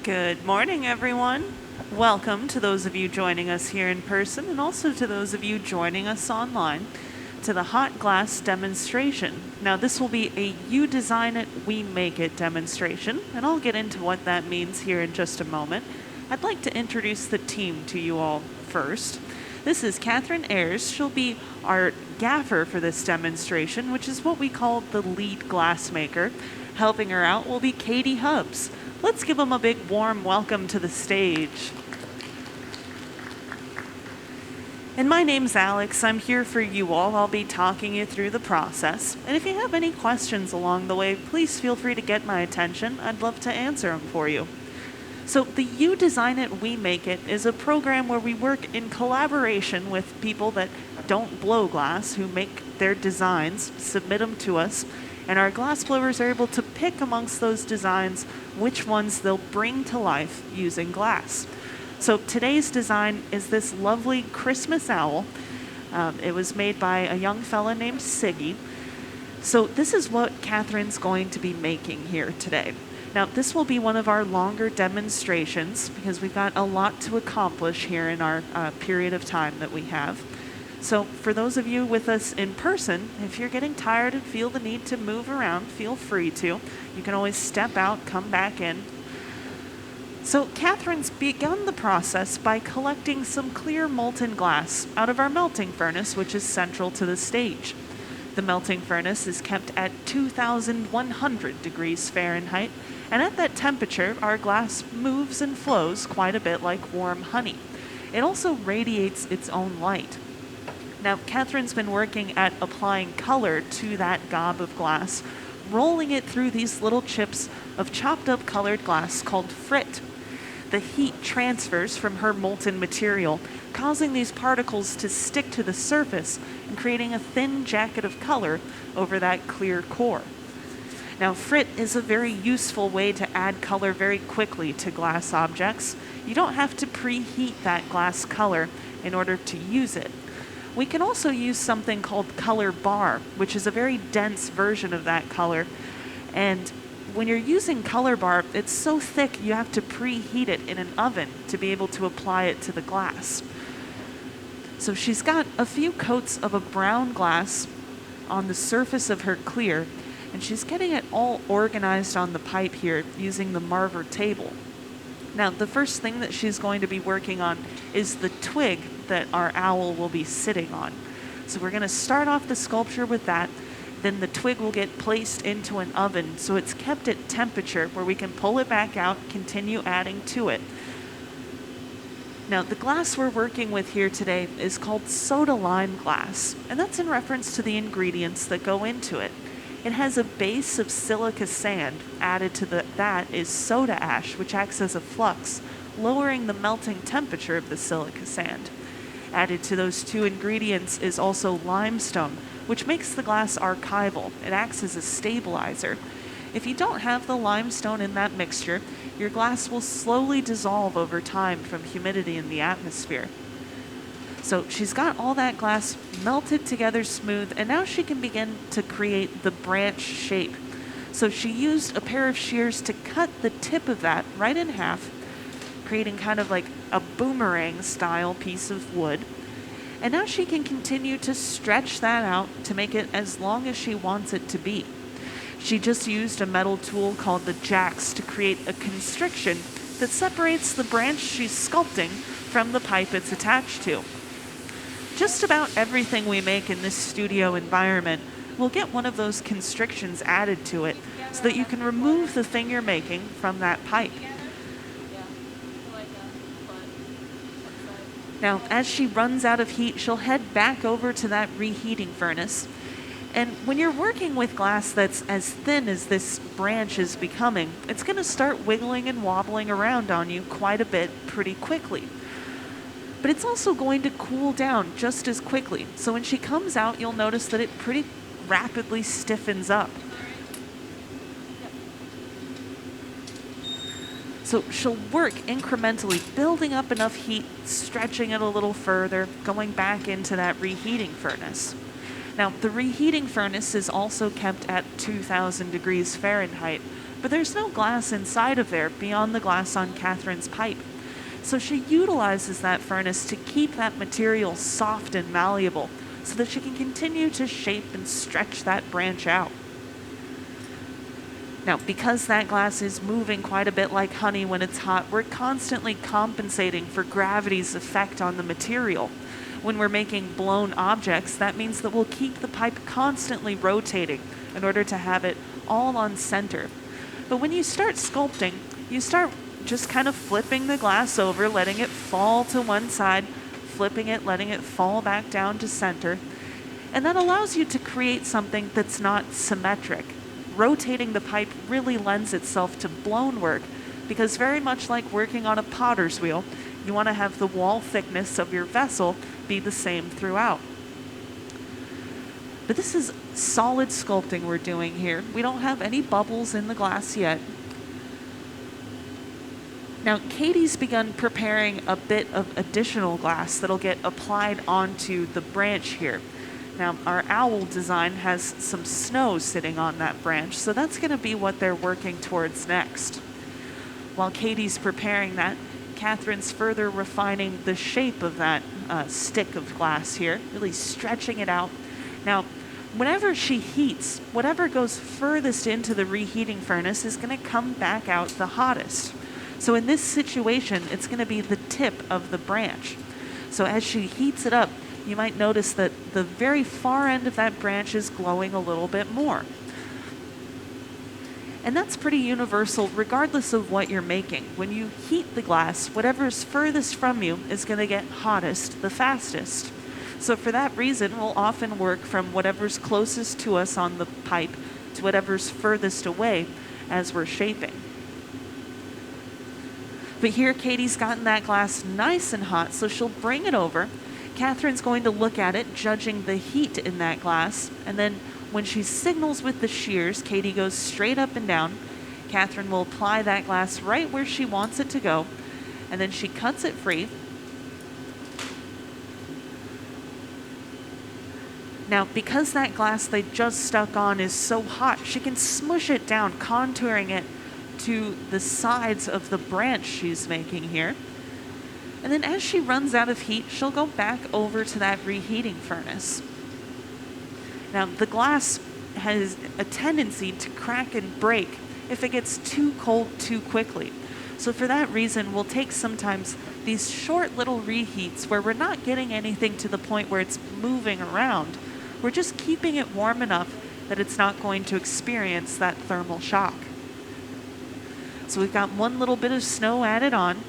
Good morning, everyone. Welcome to those of you joining us here in person and also to those of you joining us online to the hot glass demonstration. Now, this will be a You Design It, We Make It demonstration, and I'll get into what that means here in just a moment. I'd like to introduce the team to you all first. This is Catherine Ayers. She'll be our gaffer for this demonstration, which is what we call the lead glassmaker. Helping her out will be Katie Hubbs. Let's give them a big warm welcome to the stage. And my name's Alex. I'm here for you all. I'll be talking you through the process. And if you have any questions along the way, please feel free to get my attention. I'd love to answer them for you. So the You Design It, We Make It is a program where we work in collaboration with people that don't blow glass, who make their designs, submit them to us, and our glass blowers are able to pick amongst those designs which ones they'll bring to life using glass. So today's design is this lovely Christmas owl. It was made by a young fella named Siggy. So this is what Catherine's going to be making here today. Now, this will be one of our longer demonstrations because we've got a lot to accomplish here in our period of time that we have. So for those of you with us in person, if you're getting tired and feel the need to move around, feel free to. You can always step out, come back in. So Catherine's begun the process by collecting some clear molten glass out of our melting furnace, which is central to the stage. The melting furnace is kept at 2,100 degrees Fahrenheit, and at that temperature, our glass moves and flows quite a bit like warm honey. It also radiates its own light. Now, Catherine's been working at applying color to that gob of glass, rolling it through these little chips of chopped up colored glass called frit. The heat transfers from her molten material, causing these particles to stick to the surface and creating a thin jacket of color over that clear core. Now, frit is a very useful way to add color very quickly to glass objects. You don't have to preheat that glass color in order to use it. We can also use something called color bar, which is a very dense version of that color. And when you're using color bar, it's so thick you have to preheat it in an oven to be able to apply it to the glass. So she's got a few coats of a brown glass on the surface of her clear, and she's getting it all organized on the pipe here using the Marver table. Now, the first thing that she's going to be working on is the twig that our owl will be sitting on. So we're going to start off the sculpture with that. Then the twig will get placed into an oven so it's kept at temperature where we can pull it back out, continue adding to it. Now, the glass we're working with here today is called soda lime glass, and that's in reference to the ingredients that go into it. It has a base of silica sand. Added to that is soda ash, which acts as a flux, lowering the melting temperature of the silica sand. Added to those two ingredients is also limestone, which makes the glass archival. It acts as a stabilizer. If you don't have the limestone in that mixture, your glass will slowly dissolve over time from humidity in the atmosphere. So she's got all that glass melted together smooth, and now she can begin to create the branch shape. So she used a pair of shears to cut the tip of that right in half, creating kind of like a boomerang style piece of wood. And now she can continue to stretch that out to make it as long as she wants it to be. She just used a metal tool called the jacks to create a constriction that separates the branch she's sculpting from the pipe it's attached to. Just about everything we make in this studio environment will get one of those constrictions added to it so that you can remove the thing you're making from that pipe. Now, as she runs out of heat, she'll head back over to that reheating furnace. And when you're working with glass that's as thin as this branch is becoming, it's going to start wiggling and wobbling around on you quite a bit pretty quickly. But it's also going to cool down just as quickly. So when she comes out, you'll notice that it pretty rapidly stiffens up. So she'll work incrementally, building up enough heat, stretching it a little further, going back into that reheating furnace. Now, the reheating furnace is also kept at 2,000 degrees Fahrenheit, but there's no glass inside of there beyond the glass on Catherine's pipe. So she utilizes that furnace to keep that material soft and malleable so that she can continue to shape and stretch that branch out. Now, because that glass is moving quite a bit like honey when it's hot, we're constantly compensating for gravity's effect on the material. When we're making blown objects, that means that we'll keep the pipe constantly rotating in order to have it all on center. But when you start sculpting, you start just kind of flipping the glass over, letting it fall to one side, flipping it, letting it fall back down to center. And that allows you to create something that's not symmetric. Rotating the pipe really lends itself to blown work because very much like working on a potter's wheel, you want to have the wall thickness of your vessel be the same throughout. But this is solid sculpting we're doing here. We don't have any bubbles in the glass yet. Now, Katie's begun preparing a bit of additional glass that'll get applied onto the branch here. Now, our owl design has some snow sitting on that branch, so that's going to be what they're working towards next. While Katie's preparing that, Catherine's further refining the shape of that stick of glass here, really stretching it out. Now, whenever she heats, whatever goes furthest into the reheating furnace is going to come back out the hottest. So in this situation, it's going to be the tip of the branch. So as she heats it up, you might notice that the very far end of that branch is glowing a little bit more. And that's pretty universal regardless of what you're making. When you heat the glass, whatever's furthest from you is going to get hottest the fastest. So for that reason, we'll often work from whatever's closest to us on the pipe to whatever's furthest away as we're shaping. But here Katie's gotten that glass nice and hot, so she'll bring it over. Catherine's going to look at it, judging the heat in that glass, and then when she signals with the shears, Katie goes straight up and down. Catherine will apply that glass right where she wants it to go, and then she cuts it free. Now, because that glass they just stuck on is so hot, she can smush it down, contouring it to the sides of the branch she's making here. And then as she runs out of heat, she'll go back over to that reheating furnace. Now, the glass has a tendency to crack and break if it gets too cold too quickly. So for that reason, we'll take sometimes these short little reheats where we're not getting anything to the point where it's moving around. We're just keeping it warm enough that it's not going to experience that thermal shock. So we've got one little bit of snow added on.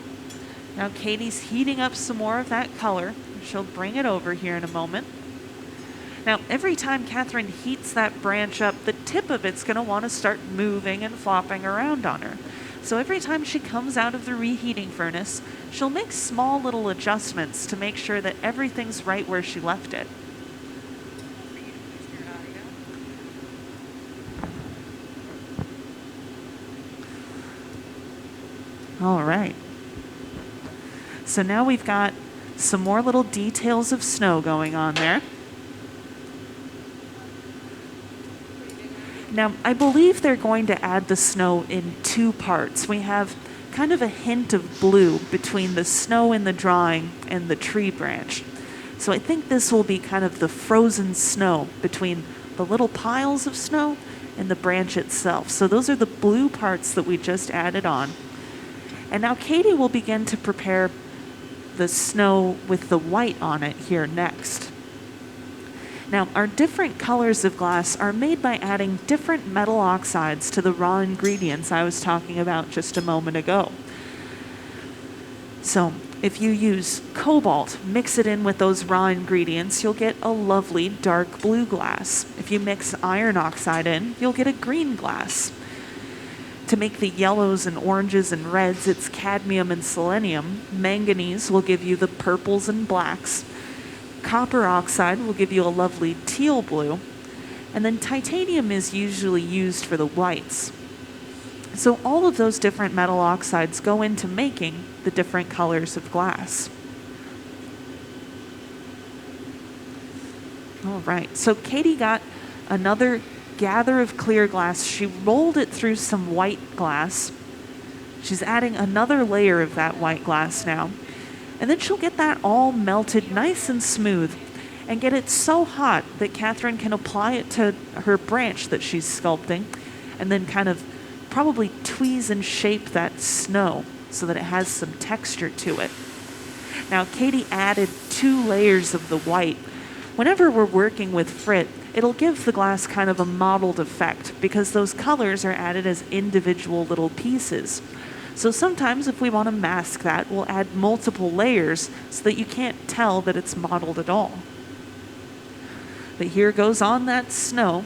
Now Katie's heating up some more of that color. She'll bring it over here in a moment. Now every time Catherine heats that branch up, the tip of it's going to want to start moving and flopping around on her. So every time she comes out of the reheating furnace, she'll make small little adjustments to make sure that everything's right where she left it. All right. So now we've got some more little details of snow going on there. Now, I believe they're going to add the snow in two parts. We have kind of a hint of blue between the snow in the drawing and the tree branch. So I think this will be kind of the frozen snow between the little piles of snow and the branch itself. So those are the blue parts that we just added on. And now Katie will begin to prepare the snow with the white on it here next. Now, our different colors of glass are made by adding different metal oxides to the raw ingredients I was talking about just a moment ago. So, if you use cobalt, mix it in with those raw ingredients, you'll get a lovely dark blue glass. If you mix iron oxide in, you'll get a green glass. To make the yellows and oranges and reds, it's cadmium and selenium. Manganese will give you the purples and blacks. Copper oxide will give you a lovely teal blue. And then titanium is usually used for the whites. So all of those different metal oxides go into making the different colors of glass. All right, so Katie got another gather of clear glass. She rolled it through some white glass. She's adding another layer of that white glass now. And then she'll get that all melted nice and smooth and get it so hot that Catherine can apply it to her branch that she's sculpting and then kind of probably tweeze and shape that snow so that it has some texture to it. Now, Katie added 2 layers of the white. Whenever we're working with frit, it'll give the glass kind of a mottled effect because those colors are added as individual little pieces. So sometimes if we want to mask that, we'll add multiple layers so that you can't tell that it's mottled at all. But here goes on that snow.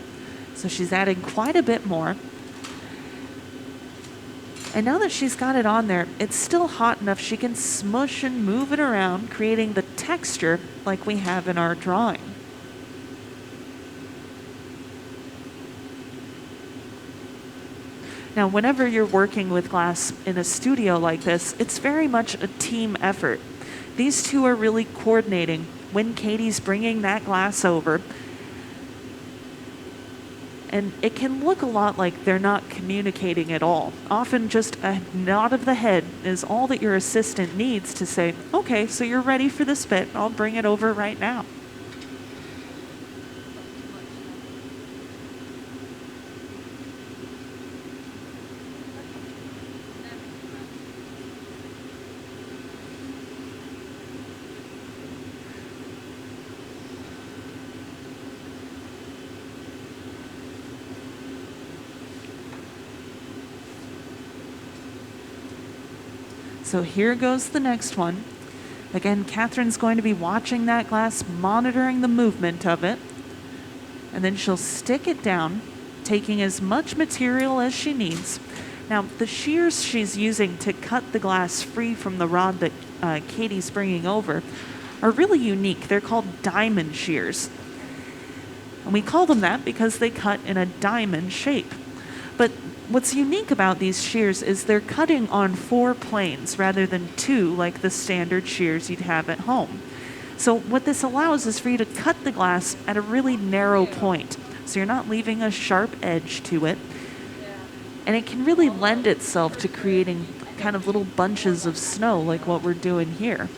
So she's adding quite a bit more. And now that she's got it on there, it's still hot enough she can smush and move it around, creating the texture like we have in our drawing. Now, whenever you're working with glass in a studio like this, it's very much a team effort. These two are really coordinating when Katie's bringing that glass over. And it can look a lot like they're not communicating at all. Often just a nod of the head is all that your assistant needs to say, okay, so you're ready for this bit. I'll bring it over right now. So here goes the next one. Again, Catherine's going to be watching that glass, monitoring the movement of it. And then she'll stick it down, taking as much material as she needs. Now, the shears she's using to cut the glass free from the rod that Katie's bringing over are really unique. They're called diamond shears. And we call them that because they cut in a diamond shape. But what's unique about these shears is they're cutting on 4 planes rather than 2 like the standard shears you'd have at home. So what this allows is for you to cut the glass at a really narrow point. So you're not leaving a sharp edge to it. And it can really lend itself to creating kind of little bunches of snow like what we're doing here.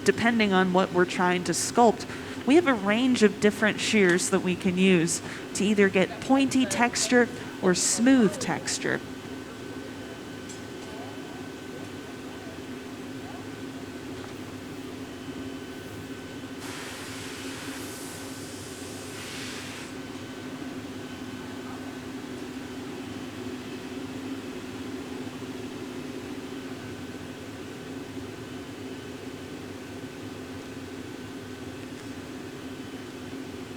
Depending on what we're trying to sculpt, we have a range of different shears that we can use to either get pointy texture or smooth texture.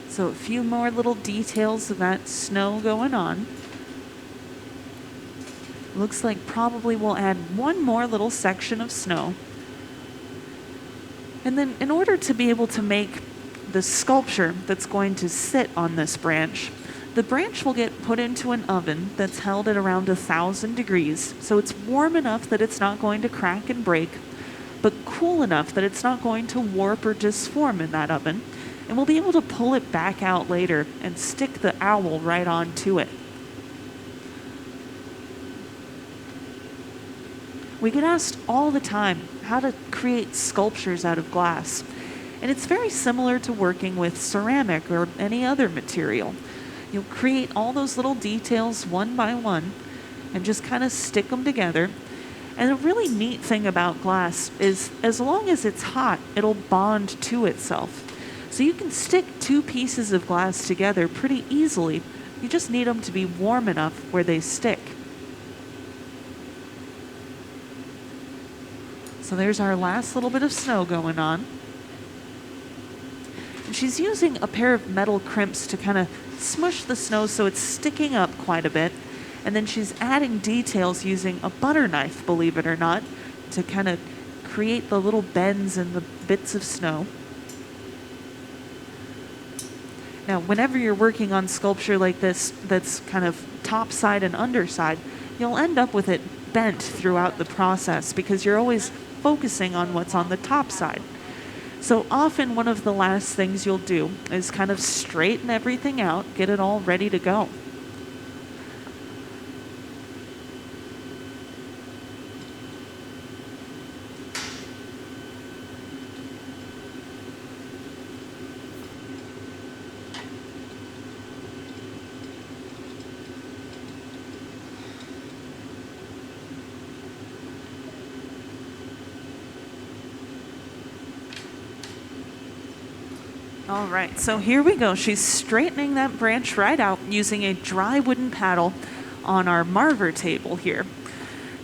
So a few more little details of that snow going on. Looks like probably we'll add one more little section of snow. And then in order to be able to make the sculpture that's going to sit on this branch, the branch will get put into an oven that's held at around 1,000 degrees. So it's warm enough that it's not going to crack and break, but cool enough that it's not going to warp or disform in that oven. And we'll be able to pull it back out later and stick the owl right onto it. We get asked all the time how to create sculptures out of glass. And it's very similar to working with ceramic or any other material. You'll create all those little details one by one and just kind of stick them together. And a really neat thing about glass is as long as it's hot, it'll bond to itself. So you can stick 2 pieces of glass together pretty easily. You just need them to be warm enough where they stick. So there's our last little bit of snow going on. And she's using a pair of metal crimps to kind of smush the snow so it's sticking up quite a bit. And then she's adding details using a butter knife, believe it or not, to kind of create the little bends in the bits of snow. Now, whenever you're working on sculpture like this, that's kind of top side and underside, you'll end up with it bent throughout the process because you're always focusing on what's on the top side. So often one of the last things you'll do is kind of straighten everything out, get it all ready to go. All right, so here we go. She's straightening that branch right out using a dry wooden paddle on our Marver table here.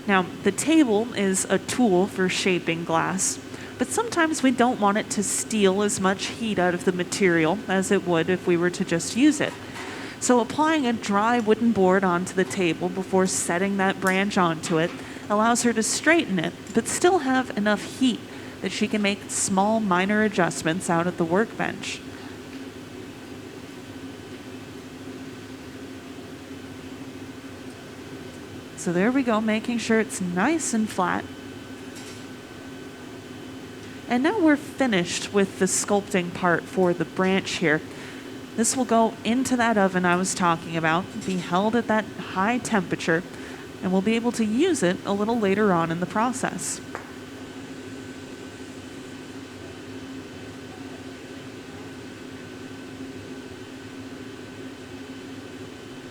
Now, the table is a tool for shaping glass, but sometimes we don't want it to steal as much heat out of the material as it would if we were to just use it. So applying a dry wooden board onto the table before setting that branch onto it allows her to straighten it, but still have enough heat that she can make small minor adjustments out at the workbench. So there we go, making sure it's nice and flat. And now we're finished with the sculpting part for the branch here. This will go into that oven I was talking about, be held at that high temperature, and we'll be able to use it a little later on in the process.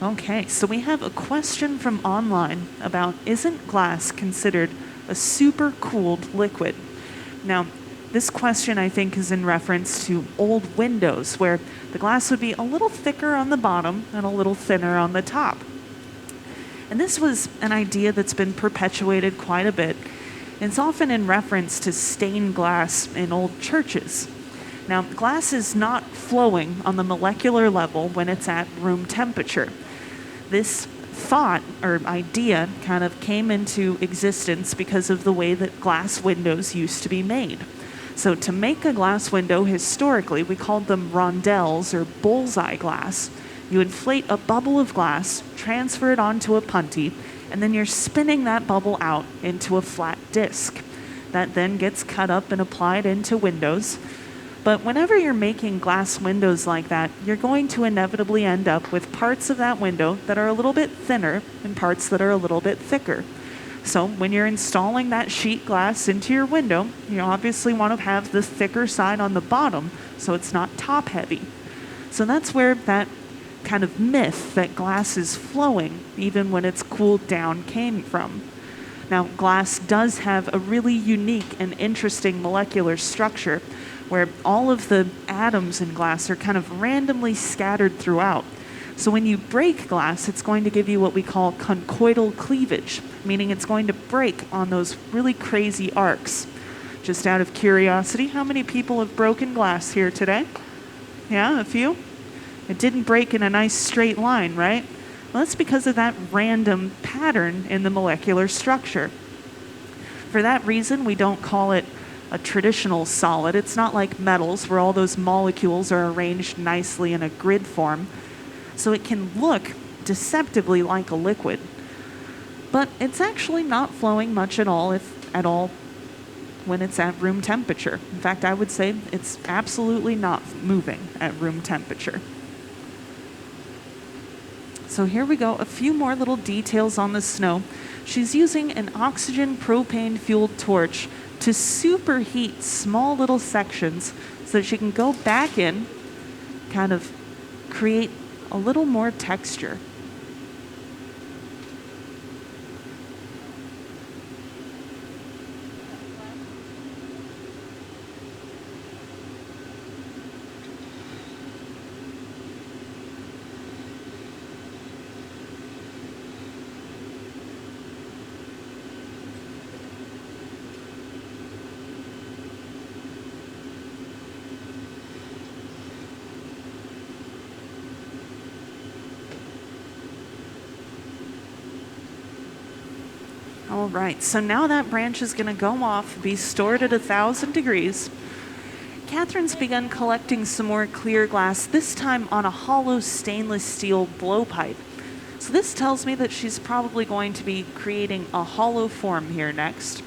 Okay, so we have a question from online about, isn't glass considered a super cooled liquid? Now, this question I think is in reference to old windows where the glass would be a little thicker on the bottom and a little thinner on the top. And this was an idea that's been perpetuated quite a bit. It's often in reference to stained glass in old churches. Now, glass is not flowing on the molecular level when it's at room temperature. This thought or idea kind of came into existence because of the way that glass windows used to be made. So to make a glass window, historically, we called them rondelles or bullseye glass. You inflate a bubble of glass, transfer it onto a punty, and then you're spinning that bubble out into a flat disc. That then gets cut up and applied into windows. But whenever you're making glass windows like that, you're going to inevitably end up with parts of that window that are a little bit thinner and parts that are a little bit thicker. So when you're installing that sheet glass into your window, you obviously want to have the thicker side on the bottom so it's not top heavy. So that's where that kind of myth that glass is flowing even when it's cooled down came from. Now, glass does have a really unique and interesting molecular structure where all of the atoms in glass are kind of randomly scattered throughout. So when you break glass, it's going to give you what we call conchoidal cleavage, meaning it's going to break on those really crazy arcs. Just out of curiosity, how many people have broken glass here today? Yeah, a few? It didn't break in a nice straight line, right? Well, that's because of that random pattern in the molecular structure. For that reason, we don't call it a traditional solid. It's not like metals where all those molecules are arranged nicely in a grid form. So it can look deceptively like a liquid. But it's actually not flowing much at all, if at all, when it's at room temperature. In fact, I would say it's absolutely not moving at room temperature. So here we go, a few more little details on the snow. She's using an oxygen propane-fueled torch to superheat small little sections so that she can go back in, kind of create a little more texture. All right, so now that branch is going to go off, be stored at 1,000 degrees. Catherine's begun collecting some more clear glass, this time on a hollow stainless steel blowpipe. So this tells me that she's probably going to be creating a hollow form here next.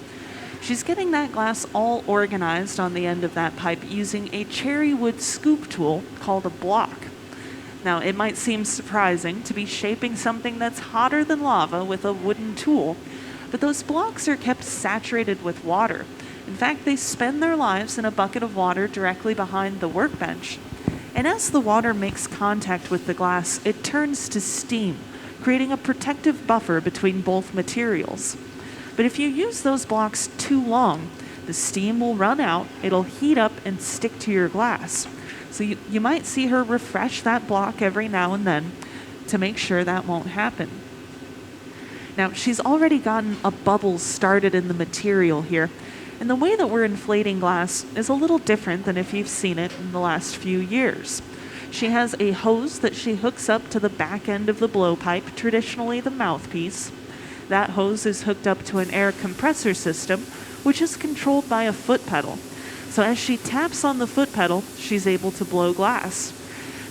She's getting that glass all organized on the end of that pipe using a cherry wood scoop tool called a block. Now, it might seem surprising to be shaping something that's hotter than lava with a wooden tool, but those blocks are kept saturated with water. In fact, they spend their lives in a bucket of water directly behind the workbench. And as the water makes contact with the glass, it turns to steam, creating a protective buffer between both materials. But if you use those blocks too long, the steam will run out, it'll heat up and stick to your glass. So you might see her refresh that block every now and then to make sure that won't happen. Now, she's already gotten a bubble started in the material here, and the way that we're inflating glass is a little different than if you've seen it in the last few years. She has a hose that she hooks up to the back end of the blowpipe, traditionally the mouthpiece. That hose is hooked up to an air compressor system, which is controlled by a foot pedal. So as she taps on the foot pedal, she's able to blow glass.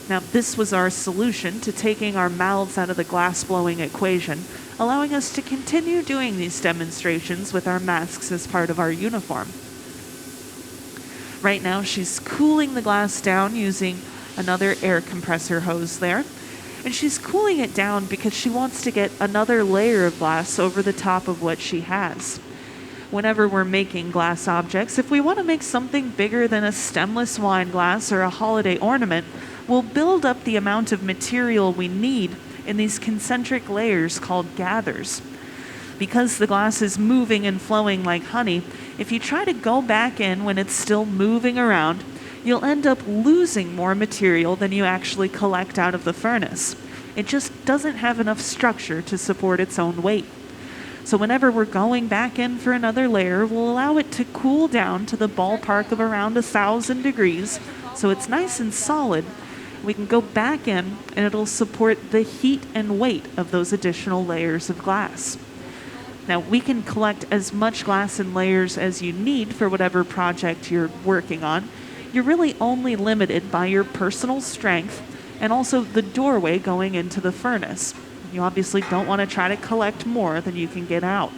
Now, this was our solution to taking our mouths out of the glass blowing equation, allowing us to continue doing these demonstrations with our masks as part of our uniform. Right now, she's cooling the glass down using another air compressor hose there. And she's cooling it down because she wants to get another layer of glass over the top of what she has. Whenever we're making glass objects, if we want to make something bigger than a stemless wine glass or a holiday ornament, we'll build up the amount of material we need in these concentric layers called gathers. Because the glass is moving and flowing like honey, if you try to go back in when it's still moving around, you'll end up losing more material than you actually collect out of the furnace. It just doesn't have enough structure to support its own weight. So whenever we're going back in for another layer, we'll allow it to cool down to the ballpark of around 1,000 degrees, so it's nice and solid. We can go back in, and it'll support the heat and weight of those additional layers of glass. Now, we can collect as much glass in layers as you need for whatever project you're working on. You're really only limited by your personal strength and also the doorway going into the furnace. You obviously don't want to try to collect more than you can get out.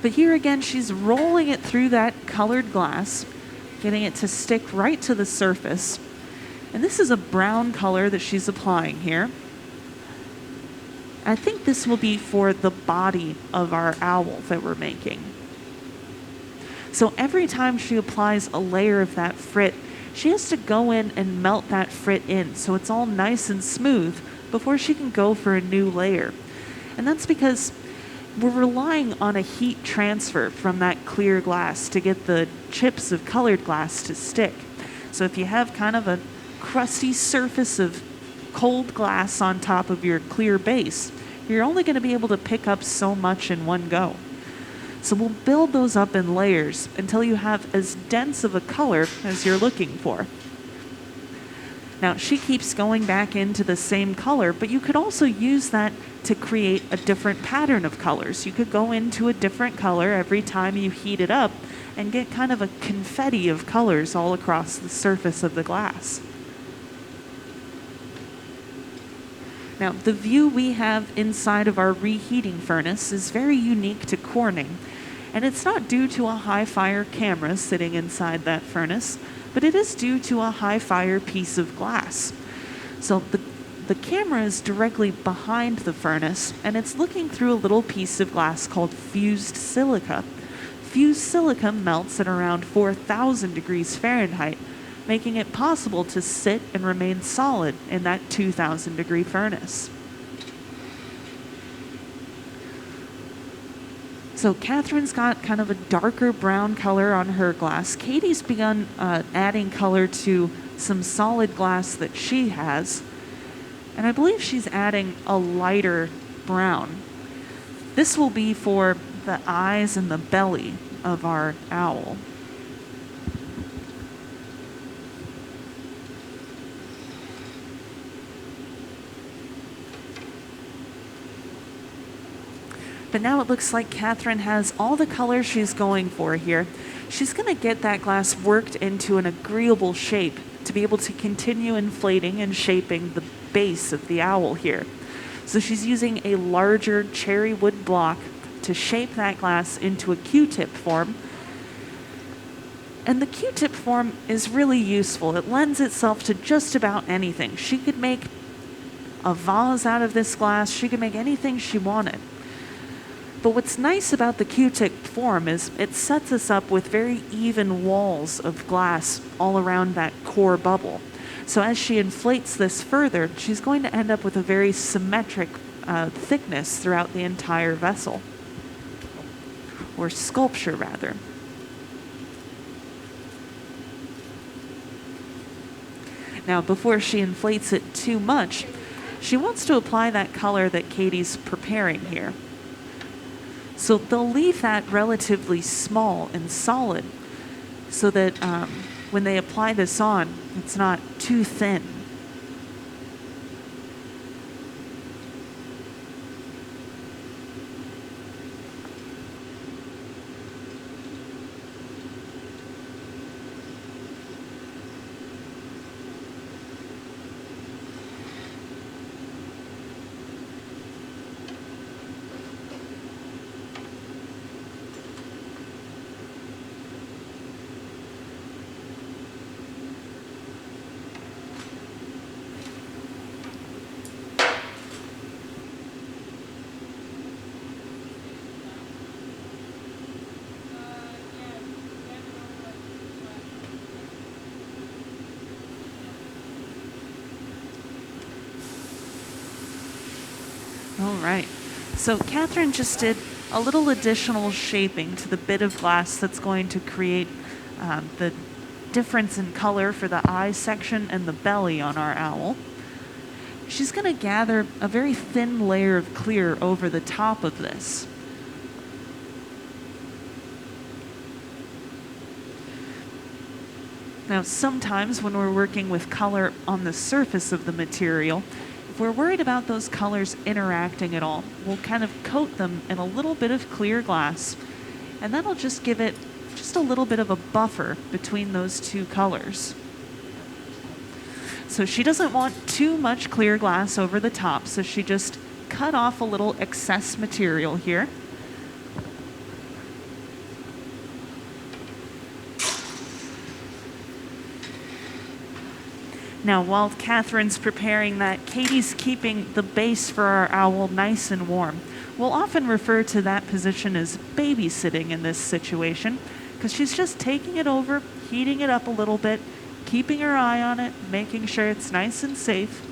But here again, she's rolling it through that colored glass, getting it to stick right to the surface. And this is a brown color that she's applying here. I think this will be for the body of our owl that we're making. So every time she applies a layer of that frit, she has to go in and melt that frit in so it's all nice and smooth before she can go for a new layer. And that's because we're relying on a heat transfer from that clear glass to get the chips of colored glass to stick. So if you have kind of a crusty surface of cold glass on top of your clear base, you're only going to be able to pick up so much in one go. So we'll build those up in layers until you have as dense of a color as you're looking for. Now, she keeps going back into the same color, but you could also use that to create a different pattern of colors. You could go into a different color every time you heat it up and get kind of a confetti of colors all across the surface of the glass. Now, the view we have inside of our reheating furnace is very unique to Corning, and it's not due to a high-fire camera sitting inside that furnace, but it is due to a high-fire piece of glass. So the camera is directly behind the furnace, and it's looking through a little piece of glass called fused silica. Fused silica melts at around 4,000 degrees Fahrenheit, making it possible to sit and remain solid in that 2,000 degree furnace. So Catherine's got kind of a darker brown color on her glass. Katie's begun adding color to some solid glass that she has, and I believe she's adding a lighter brown. This will be for the eyes and the belly of our owl. But now it looks like Catherine has all the colors she's going for here. She's going to get that glass worked into an agreeable shape to be able to continue inflating and shaping the base of the owl here. So she's using a larger cherry wood block to shape that glass into a Q-tip form. And the Q-tip form is really useful. It lends itself to just about anything. She could make a vase out of this glass. She could make anything she wanted. But what's nice about the Q-tip form is it sets us up with very even walls of glass all around that core bubble. So as she inflates this further, she's going to end up with a very symmetric thickness throughout the entire vessel, or sculpture rather. Now, before she inflates it too much, she wants to apply that color that Katie's preparing here. So they'll leave that relatively small and solid so that when they apply this on, it's not too thin. All right, so Catherine just did a little additional shaping to the bit of glass that's going to create the difference in color for the eye section and the belly on our owl. She's going to gather a very thin layer of clear over the top of this. Now, sometimes when we're working with color on the surface of the material, if we're worried about those colors interacting at all, we'll kind of coat them in a little bit of clear glass, and that'll just give it just a little bit of a buffer between those two colors. So she doesn't want too much clear glass over the top, so she just cut off a little excess material here. Now, while Catherine's preparing that, Katie's keeping the base for our owl nice and warm. We'll often refer to that position as babysitting in this situation, because she's just taking it over, heating it up a little bit, keeping her eye on it, making sure it's nice and safe.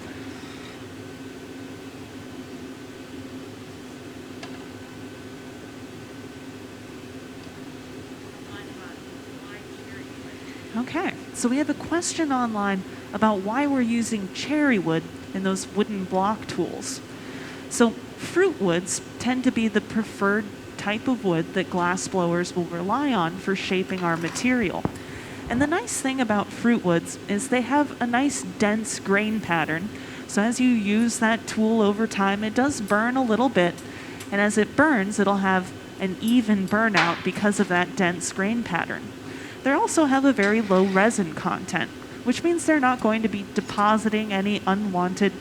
Okay, so we have a question online about why we're using cherry wood in those wooden block tools. So fruit woods tend to be the preferred type of wood that glass blowers will rely on for shaping our material. And the nice thing about fruit woods is they have a nice dense grain pattern. So as you use that tool over time, it does burn a little bit. And as it burns, it'll have an even burnout because of that dense grain pattern. They also have a very low resin content, which means they're not going to be depositing any unwanted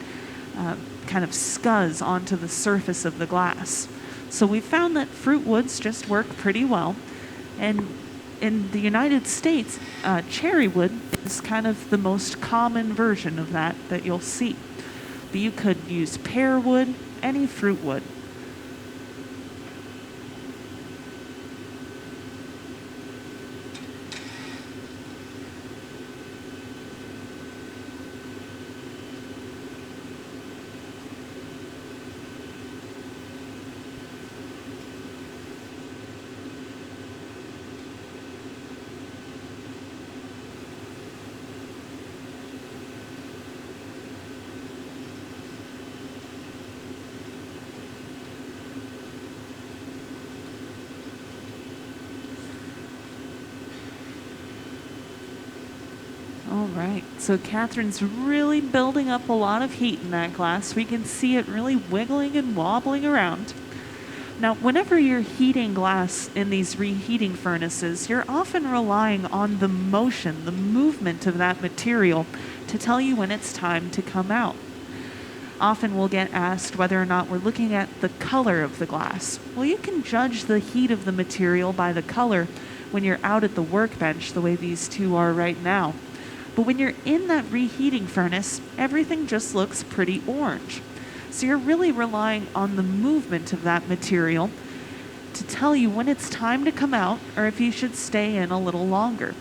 kind of scuzz onto the surface of the glass. So we found that fruit woods just work pretty well. And in the United States, cherry wood is kind of the most common version of that you'll see. But you could use pear wood, any fruit wood. All right, so Catherine's really building up a lot of heat in that glass. We can see it really wiggling and wobbling around. Now, whenever you're heating glass in these reheating furnaces, you're often relying on the motion, the movement of that material to tell you when it's time to come out. Often we'll get asked whether or not we're looking at the color of the glass. Well, you can judge the heat of the material by the color when you're out at the workbench, the way these two are right now. But when you're in that reheating furnace, everything just looks pretty orange. So you're really relying on the movement of that material to tell you when it's time to come out or if you should stay in a little longer.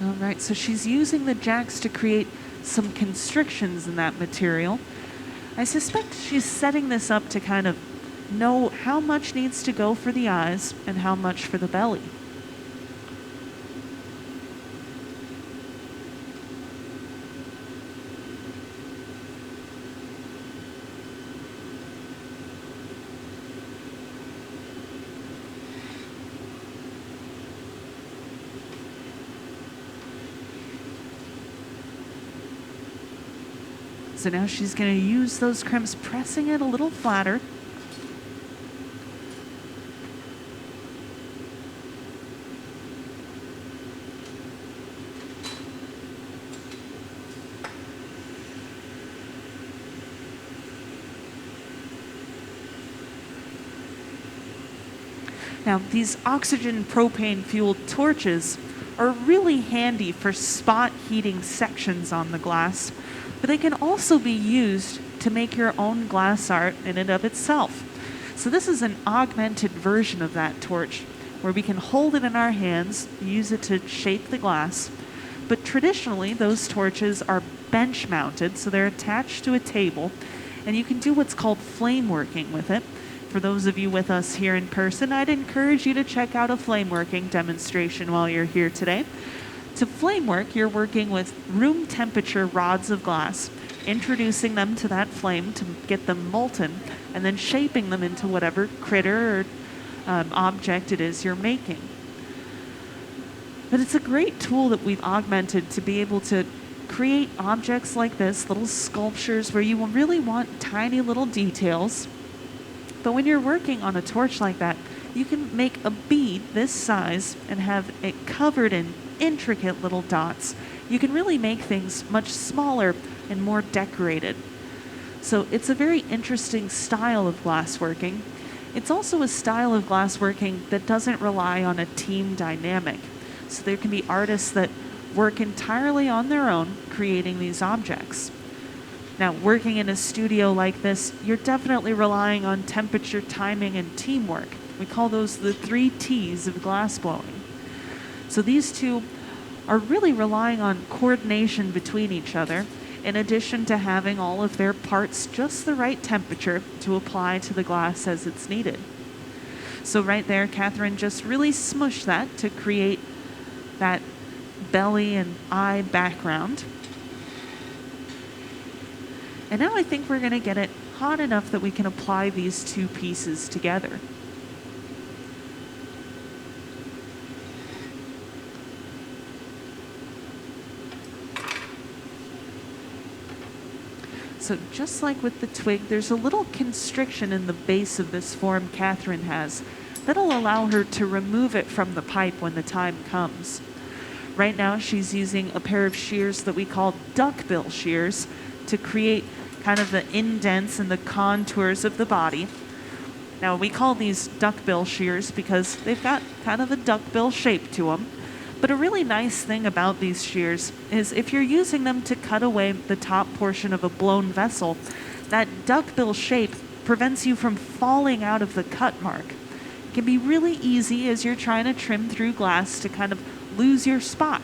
All right, so she's using the jacks to create some constrictions in that material. I suspect she's setting this up to kind of know how much needs to go for the eyes and how much for the belly. So now she's going to use those crimps, pressing it a little flatter. Now, these oxygen propane fueled torches are really handy for spot heating sections on the glass, but they can also be used to make your own glass art in and of itself. So this is an augmented version of that torch, where we can hold it in our hands, use it to shape the glass. But traditionally, those torches are bench mounted, so they're attached to a table, and you can do what's called flame working with it. For those of you with us here in person, I'd encourage you to check out a flame working demonstration while you're here today. To flame work, you're working with room temperature rods of glass, introducing them to that flame to get them molten, and then shaping them into whatever critter or object it is you're making. But it's a great tool that we've augmented to be able to create objects like this, little sculptures where you really want tiny little details. But when you're working on a torch like that, you can make a bead this size and have it covered in intricate little dots. You can really make things much smaller and more decorated. So it's a very interesting style of glassworking. It's also a style of glassworking that doesn't rely on a team dynamic. So there can be artists that work entirely on their own, creating these objects. Now, working in a studio like this, you're definitely relying on temperature, timing, and teamwork. We call those the 3 T's of glassblowing. So these two are really relying on coordination between each other, in addition to having all of their parts just the right temperature to apply to the glass as it's needed. So right there, Catherine just really smushed that to create that belly and eye background. And now I think we're going to get it hot enough that we can apply these two pieces together. So just like with the twig, there's a little constriction in the base of this form Catherine has that'll allow her to remove it from the pipe when the time comes. Right now she's using a pair of shears that we call duckbill shears to create kind of the indents and the contours of the body. Now we call these duckbill shears because they've got kind of a duckbill shape to them. But a really nice thing about these shears is if you're using them to cut away the top portion of a blown vessel, that duckbill shape prevents you from falling out of the cut mark. It can be really easy as you're trying to trim through glass to kind of lose your spot.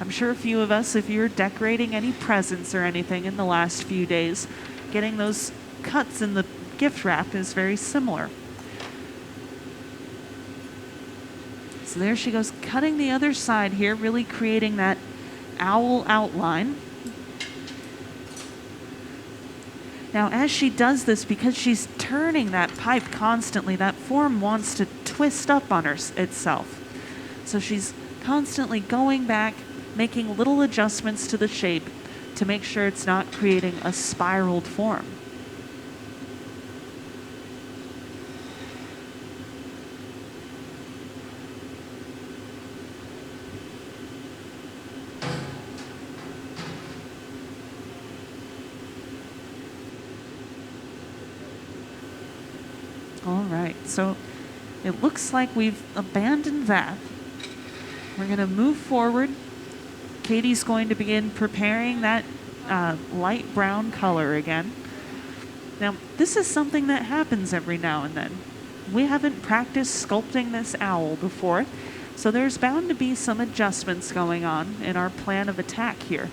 I'm sure a few of us, if you're decorating any presents or anything in the last few days, getting those cuts in the gift wrap is very similar. So there she goes, cutting the other side here, really creating that owl outline. Now, as she does this, because she's turning that pipe constantly, that form wants to twist up on itself. So she's constantly going back, making little adjustments to the shape to make sure it's not creating a spiraled form. All right, so it looks like we've abandoned that. We're going to move forward. Katie's going to begin preparing that light brown color again. Now, this is something that happens every now and then. We haven't practiced sculpting this owl before, so there's bound to be some adjustments going on in our plan of attack here.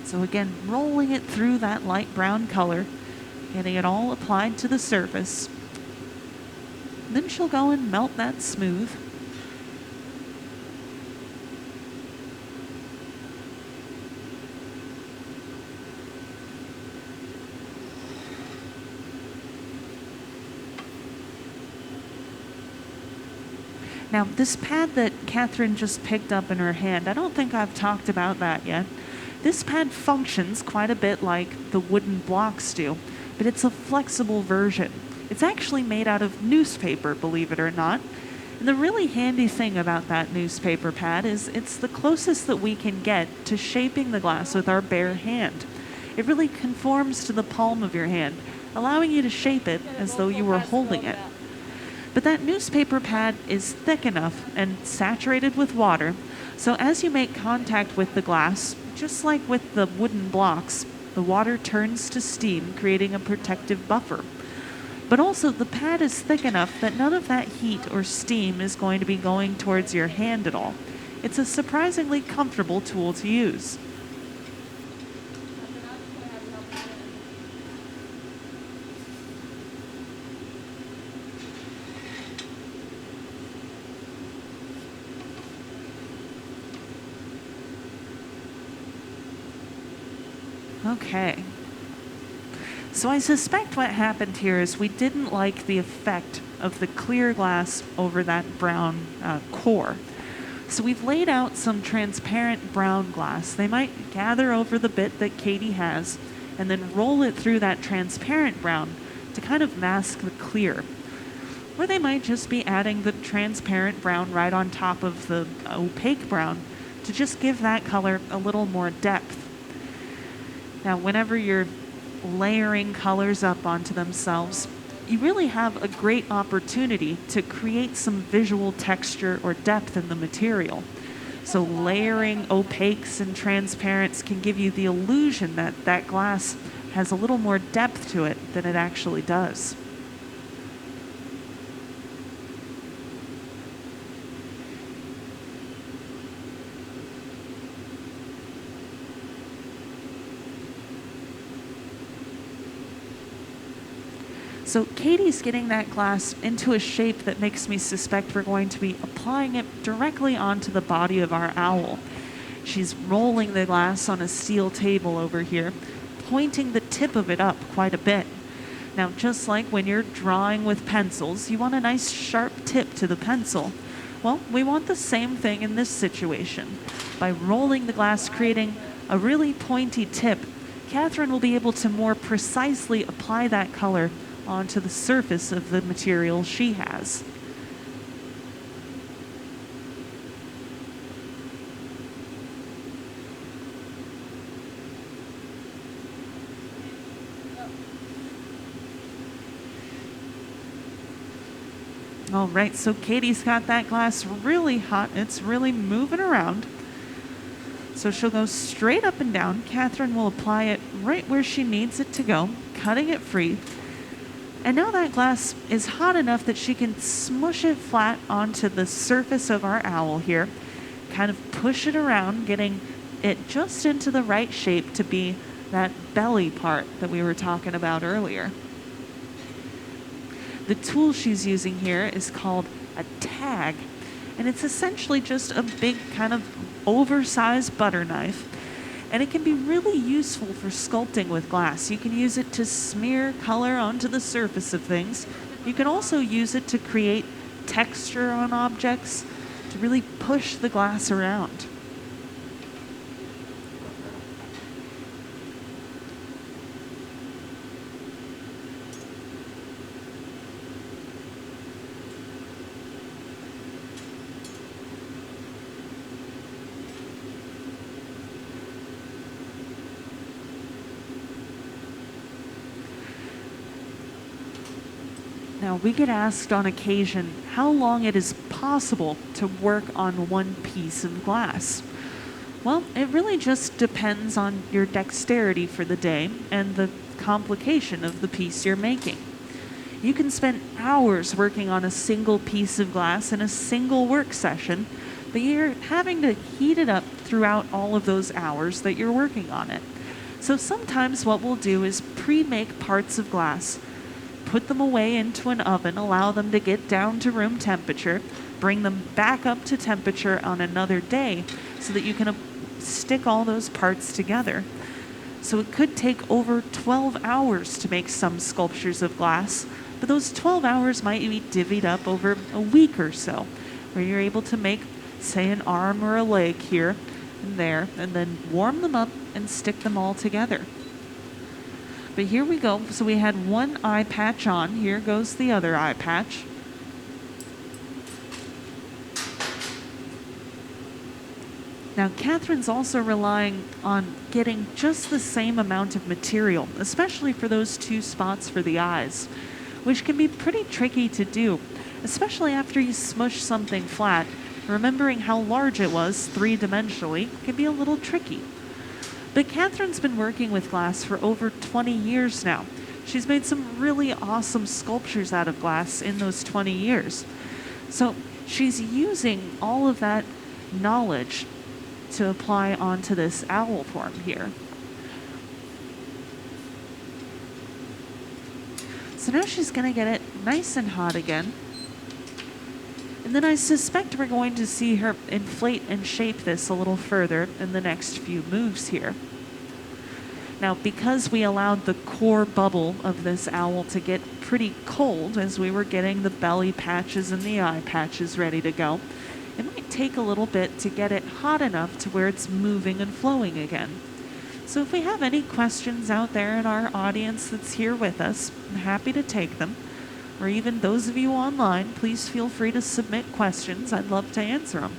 So again, rolling it through that light brown color, getting it all applied to the surface. Then she'll go and melt that smooth. Now, this pad that Catherine just picked up in her hand, I don't think I've talked about that yet. This pad functions quite a bit like the wooden blocks do, but it's a flexible version. It's actually made out of newspaper, believe it or not. And the really handy thing about that newspaper pad is it's the closest that we can get to shaping the glass with our bare hand. It really conforms to the palm of your hand, allowing you to shape it as though you were holding it. But that newspaper pad is thick enough and saturated with water, so as you make contact with the glass, just like with the wooden blocks, the water turns to steam, creating a protective buffer. But also, the pad is thick enough that none of that heat or steam is going to be going towards your hand at all. It's a surprisingly comfortable tool to use. Okay. So I suspect what happened here is we didn't like the effect of the clear glass over that brown core. So we've laid out some transparent brown glass. They might gather over the bit that Katie has and then roll it through that transparent brown to kind of mask the clear. Or they might just be adding the transparent brown right on top of the opaque brown to just give that color a little more depth. Now, whenever you're layering colors up onto themselves, you really have a great opportunity to create some visual texture or depth in the material. So layering opaques and transparents can give you the illusion that that glass has a little more depth to it than it actually does. So Katie's getting that glass into a shape that makes me suspect we're going to be applying it directly onto the body of our owl. She's rolling the glass on a steel table over here, pointing the tip of it up quite a bit. Now, just like when you're drawing with pencils, you want a nice sharp tip to the pencil. Well, we want the same thing in this situation. By rolling the glass, creating a really pointy tip, Catherine will be able to more precisely apply that color onto the surface of the material she has. All right, so Katie's got that glass really hot. It's really moving around. So she'll go straight up and down. Catherine will apply it right where she needs it to go, cutting it free. And now that glass is hot enough that she can smush it flat onto the surface of our owl here, kind of push it around, getting it just into the right shape to be that belly part that we were talking about earlier. The tool she's using here is called a tag, and it's essentially just a big kind of oversized butter knife. And it can be really useful for sculpting with glass. You can use it to smear color onto the surface of things. You can also use it to create texture on objects, to really push the glass around. Now, we get asked on occasion how long it is possible to work on one piece of glass. Well, it really just depends on your dexterity for the day and the complication of the piece you're making. You can spend hours working on a single piece of glass in a single work session, but you're having to heat it up throughout all of those hours that you're working on it. So sometimes what we'll do is pre-make parts of glass, put them away into an oven, allow them to get down to room temperature, bring them back up to temperature on another day so that you can stick all those parts together. So it could take over 12 hours to make some sculptures of glass, but those 12 hours might be divvied up over a week or so, where you're able to make, say, an arm or a leg here and there, and then warm them up and stick them all together. But here we go. So we had one eye patch on. Here goes the other eye patch. Now, Catherine's also relying on getting just the same amount of material, especially for those two spots for the eyes, which can be pretty tricky to do, especially after you smush something flat. Remembering how large it was three-dimensionally can be a little tricky. But Catherine's been working with glass for over 20 years now. She's made some really awesome sculptures out of glass in those 20 years. So she's using all of that knowledge to apply onto this owl form here. So now she's going to get it nice and hot again. And then I suspect we're going to see her inflate and shape this a little further in the next few moves here. Now, because we allowed the core bubble of this owl to get pretty cold as we were getting the belly patches and the eye patches ready to go, it might take a little bit to get it hot enough to where it's moving and flowing again. So if we have any questions out there in our audience that's here with us, I'm happy to take them. Or even those of you online, please feel free to submit questions. I'd love to answer them.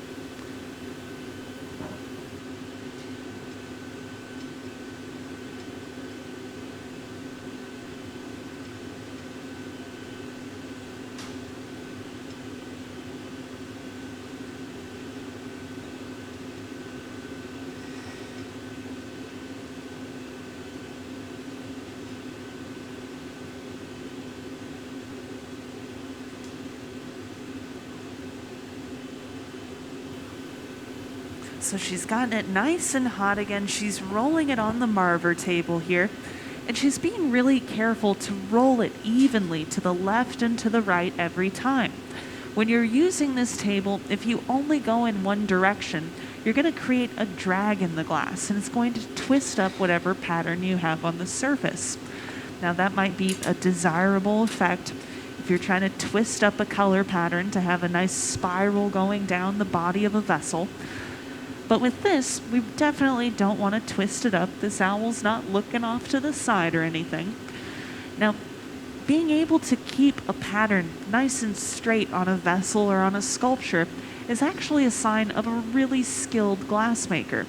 So she's gotten it nice and hot again. She's rolling it on the marver table here. And she's being really careful to roll it evenly to the left and to the right every time. When you're using this table, if you only go in one direction, you're going to create a drag in the glass, and it's going to twist up whatever pattern you have on the surface. Now, that might be a desirable effect if you're trying to twist up a color pattern to have a nice spiral going down the body of a vessel. But with this, we definitely don't want to twist it up. This owl's not looking off to the side or anything. Now, being able to keep a pattern nice and straight on a vessel or on a sculpture is actually a sign of a really skilled glassmaker.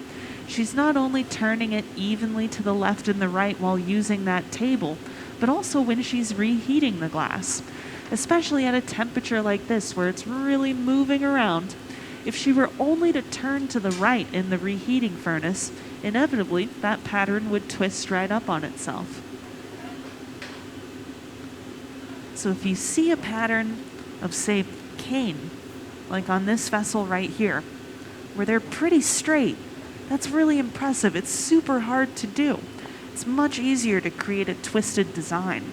She's not only turning it evenly to the left and the right while using that table, but also when she's reheating the glass, especially at a temperature like this where it's really moving around. If she were only to turn to the right in the reheating furnace, inevitably that pattern would twist right up on itself. So if you see a pattern of, say, cane, like on this vessel right here, where they're pretty straight, that's really impressive. It's super hard to do. It's much easier to create a twisted design.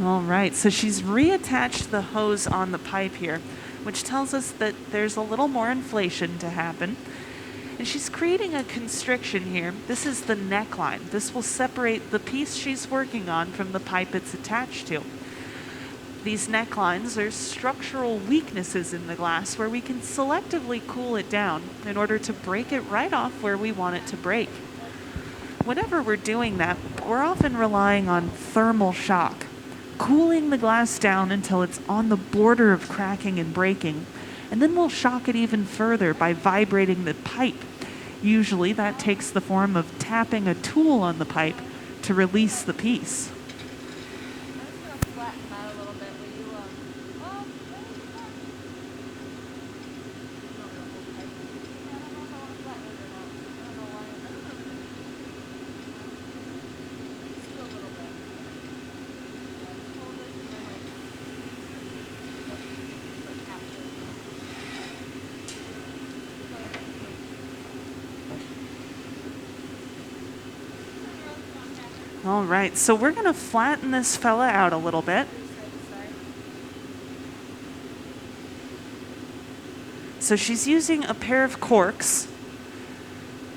All right, so she's reattached the hose on the pipe here, which tells us that there's a little more inflation to happen. And she's creating a constriction here. This is the neckline. This will separate the piece she's working on from the pipe it's attached to. These necklines are structural weaknesses in the glass where we can selectively cool it down in order to break it right off where we want it to break. Whenever we're doing that, we're often relying on thermal shock, cooling the glass down until it's on the border of cracking and breaking, and then we'll shock it even further by vibrating the pipe. Usually that takes the form of tapping a tool on the pipe to release the piece. All right, so we're going to flatten this fella out a little bit. So she's using a pair of corks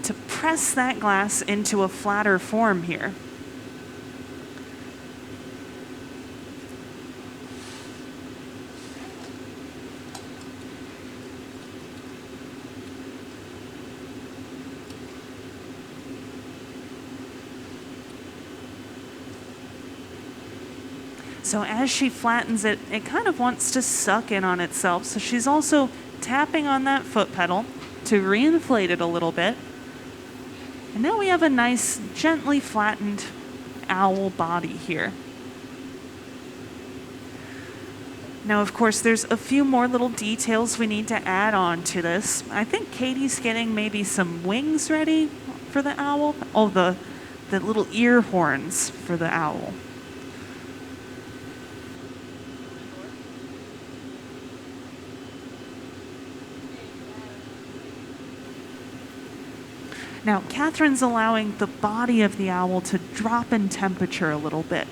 to press that glass into a flatter form here. So as she flattens it, it kind of wants to suck in on itself. So she's also tapping on that foot pedal to reinflate it a little bit. And now we have a nice, gently flattened owl body here. Now, of course, there's a few more little details we need to add on to this. I think Katie's getting maybe some wings ready for the owl. Oh, the little ear horns for the owl. Now, Catherine's allowing the body of the owl to drop in temperature a little bit.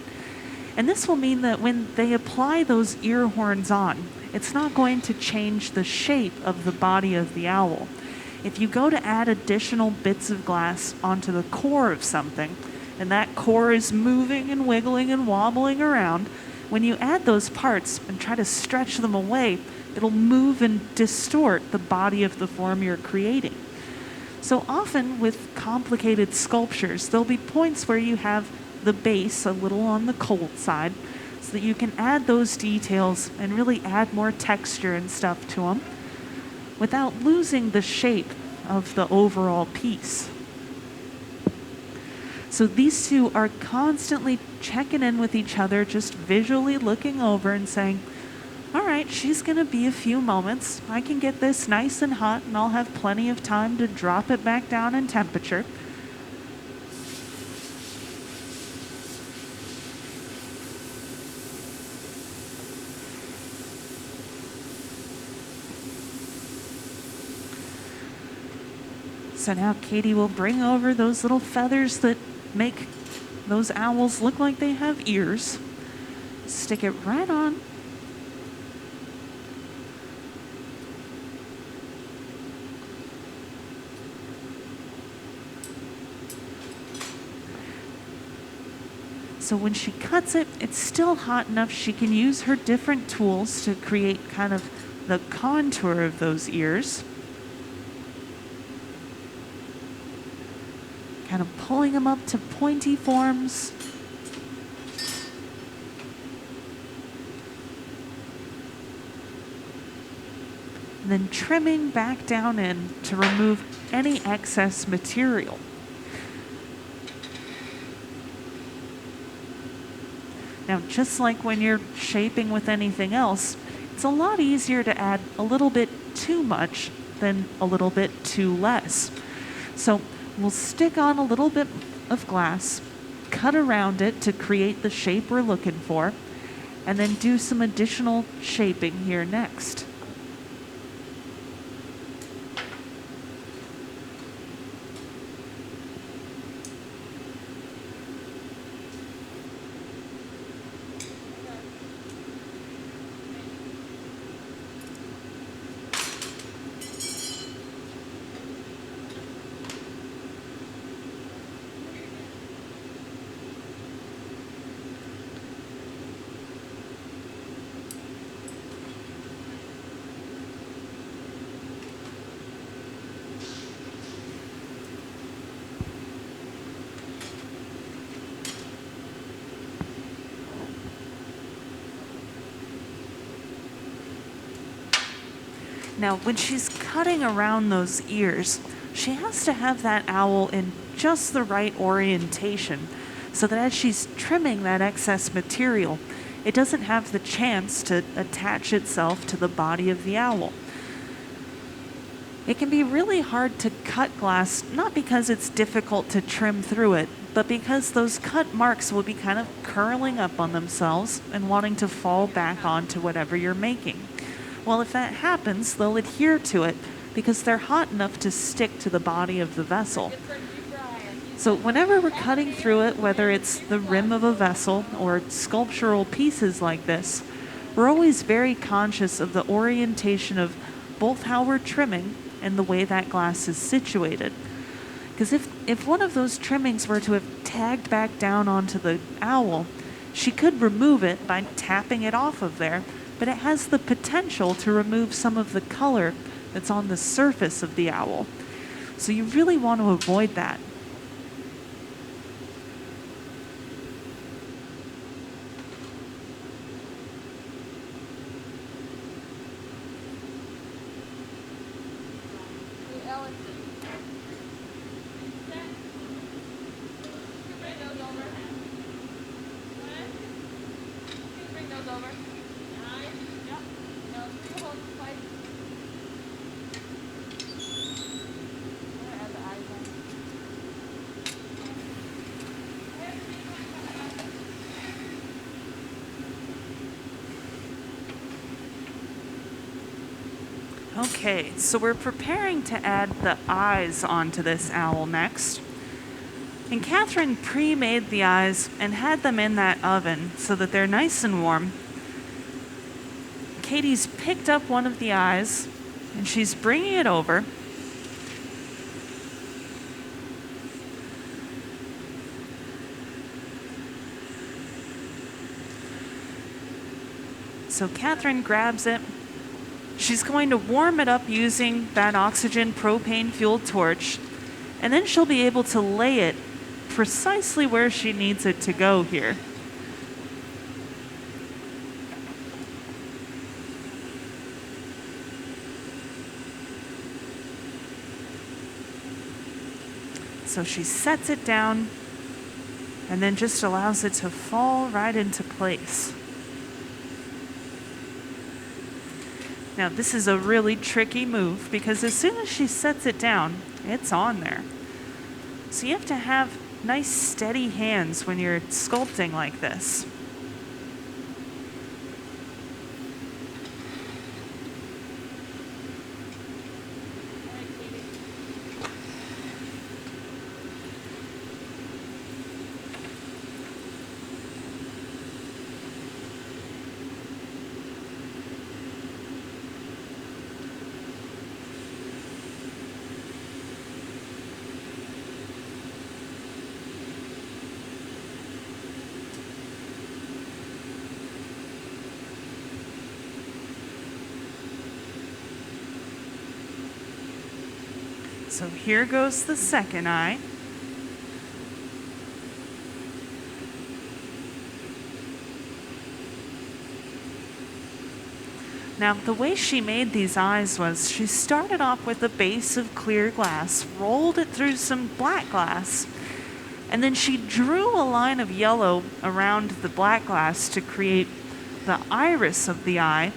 And this will mean that when they apply those ear horns on, it's not going to change the shape of the body of the owl. If you go to add additional bits of glass onto the core of something, and that core is moving and wiggling and wobbling around, when you add those parts and try to stretch them away, it'll move and distort the body of the form you're creating. So often with complicated sculptures, there'll be points where you have the base a little on the cold side so that you can add those details and really add more texture and stuff to them without losing the shape of the overall piece. So these two are constantly checking in with each other, just visually looking over and saying, all right, she's going to be a few moments. I can get this nice and hot, and I'll have plenty of time to drop it back down in temperature. So now Katie will bring over those little feathers that make those owls look like they have ears. Stick it right on. So when she cuts it, it's still hot enough she can use her different tools to create kind of the contour of those ears. Kind of pulling them up to pointy forms. And then trimming back down in to remove any excess material. Now, just like when you're shaping with anything else, it's a lot easier to add a little bit too much than a little bit too less. So we'll stick on a little bit of glass, cut around it to create the shape we're looking for, and then do some additional shaping here next. Now, when she's cutting around those ears, she has to have that owl in just the right orientation so that as she's trimming that excess material, it doesn't have the chance to attach itself to the body of the owl. It can be really hard to cut glass, not because it's difficult to trim through it, but because those cut marks will be kind of curling up on themselves and wanting to fall back onto whatever you're making. Well, if that happens, they'll adhere to it because they're hot enough to stick to the body of the vessel. So whenever we're cutting through it, whether it's the rim of a vessel or sculptural pieces like this, we're always very conscious of the orientation of both how we're trimming and the way that glass is situated. Because if one of those trimmings were to have tagged back down onto the owl, she could remove it by tapping it off of there, but it has the potential to remove some of the color that's on the surface of the owl. So you really want to avoid that. Okay, so we're preparing to add the eyes onto this owl next. And Catherine pre-made the eyes and had them in that oven so that they're nice and warm. Katie's picked up one of the eyes and she's bringing it over. So Catherine grabs it. She's going to warm it up using that oxygen propane-fueled torch, and then she'll be able to lay it precisely where she needs it to go here. So she sets it down and then just allows it to fall right into place. Now, this is a really tricky move because as soon as she sets it down, it's on there. So you have to have nice steady hands when you're sculpting like this. So here goes the second eye. Now, the way she made these eyes was she started off with a base of clear glass, rolled it through some black glass, and then she drew a line of yellow around the black glass to create the iris of the eye.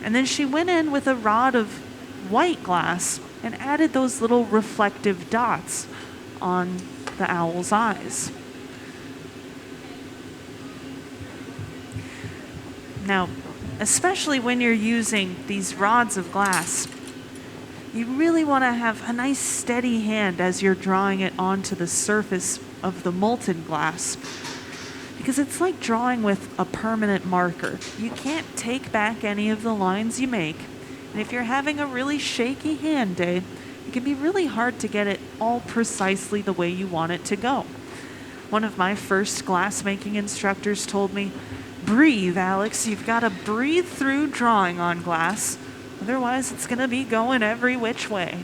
And then she went in with a rod of white glass and added those little reflective dots on the owl's eyes. Now, especially when you're using these rods of glass, you really want to have a nice steady hand as you're drawing it onto the surface of the molten glass, because it's like drawing with a permanent marker. You can't take back any of the lines you make. And if you're having a really shaky hand day, it can be really hard to get it all precisely the way you want it to go. One of my first glassmaking instructors told me, "Breathe, Alex. You've got to breathe through drawing on glass. Otherwise, it's going to be going every which way."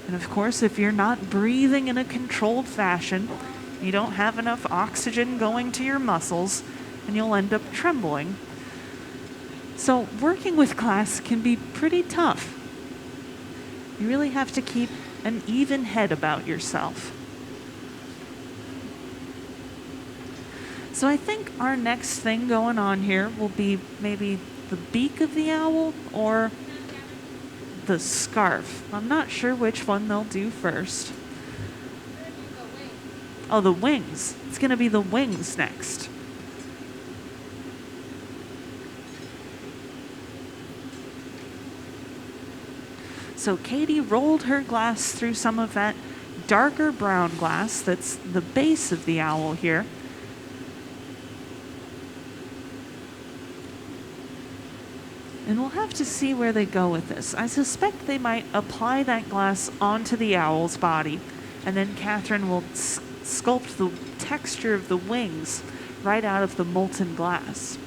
And of course, if you're not breathing in a controlled fashion, you don't have enough oxygen going to your muscles, and you'll end up trembling. So working with glass can be pretty tough. You really have to keep an even head about yourself. So I think our next thing going on here will be maybe the beak of the owl or the scarf. I'm not sure which one they'll do first. Oh, the wings. It's going to be the wings next. So Katie rolled her glass through some of that darker brown glass that's the base of the owl here. And we'll have to see where they go with this. I suspect they might apply that glass onto the owl's body, and then Catherine will sculpt the texture of the wings right out of the molten glass.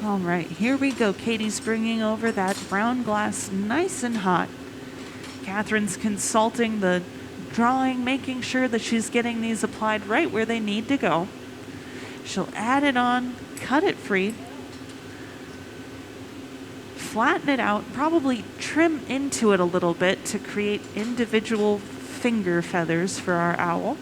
All right, here we go. Katie's bringing over that brown glass nice and hot. Catherine's consulting the drawing, making sure that she's getting these applied right where they need to go. She'll add it on, cut it free, flatten it out, probably trim into it a little bit to create individual finger feathers for our owl.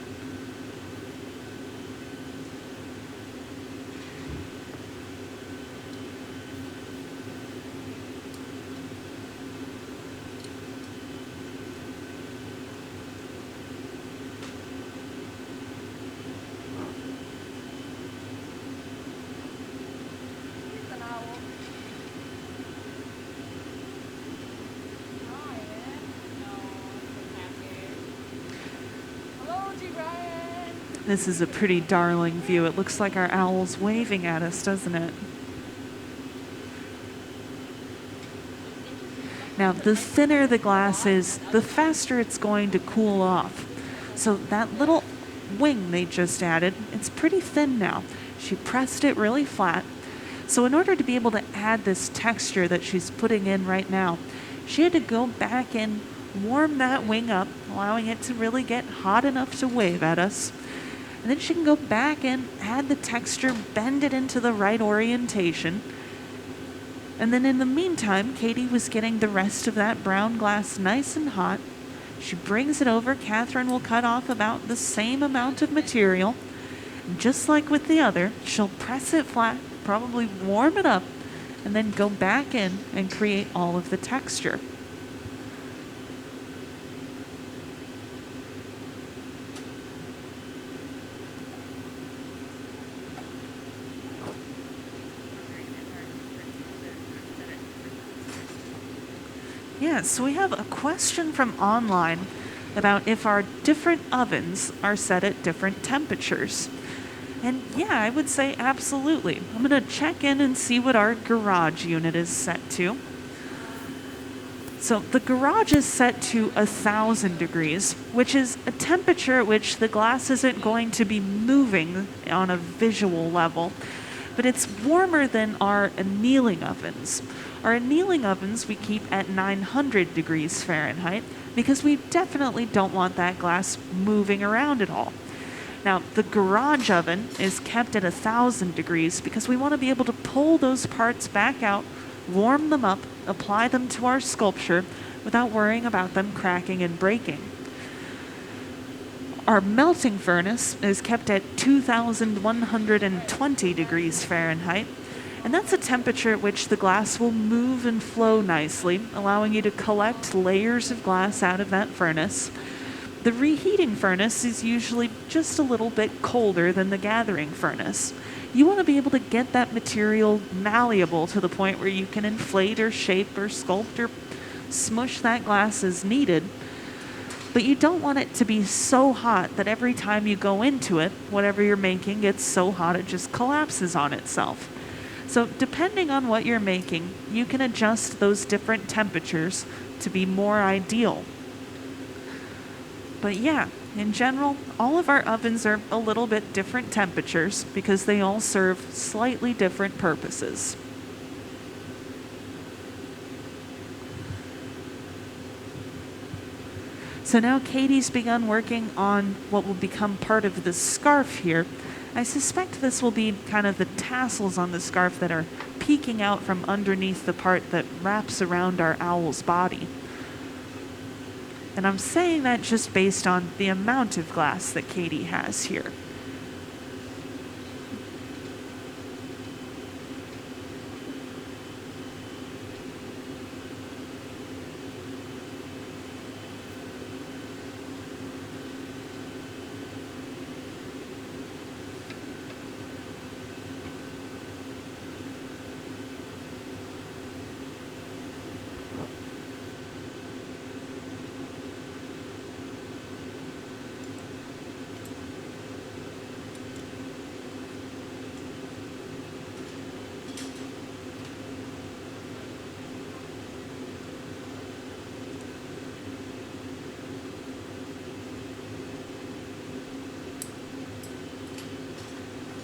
This is a pretty darling view. It looks like our owl's waving at us, doesn't it? Now, the thinner the glass is, the faster it's going to cool off. So that little wing they just added, it's pretty thin now. She pressed it really flat. So in order to be able to add this texture that she's putting in right now, she had to go back and warm that wing up, allowing it to really get hot enough to wave at us. And then she can go back and add the texture, bend it into the right orientation. And then in the meantime, Katie was getting the rest of that brown glass nice and hot. She brings it over. Catherine will cut off about the same amount of material. And just like with the other, she'll press it flat, probably warm it up, and then go back in and create all of the texture. Yes, so we have a question from online about if our different ovens are set at different temperatures. And yeah, I would say absolutely. I'm going to check in and see what our garage unit is set to. So the garage is set to 1,000 degrees, which is a temperature at which the glass isn't going to be moving on a visual level, but it's warmer than our annealing ovens. Our annealing ovens we keep at 900 degrees Fahrenheit because we definitely don't want that glass moving around at all. Now, the garage oven is kept at 1,000 degrees because we want to be able to pull those parts back out, warm them up, apply them to our sculpture without worrying about them cracking and breaking. Our melting furnace is kept at 2,120 degrees Fahrenheit, And that's a temperature at which the glass will move and flow nicely, allowing you to collect layers of glass out of that furnace. The reheating furnace is usually just a little bit colder than the gathering furnace. You want to be able to get that material malleable to the point where you can inflate or shape or sculpt or smush that glass as needed. But you don't want it to be so hot that every time you go into it, whatever you're making gets so hot it just collapses on itself. So depending on what you're making, you can adjust those different temperatures to be more ideal. But yeah, in general, all of our ovens are a little bit different temperatures because they all serve slightly different purposes. So now Katie's begun working on what will become part of the scarf here. I suspect this will be kind of the tassels on the scarf that are peeking out from underneath the part that wraps around our owl's body. And I'm saying that just based on the amount of glass that Katie has here.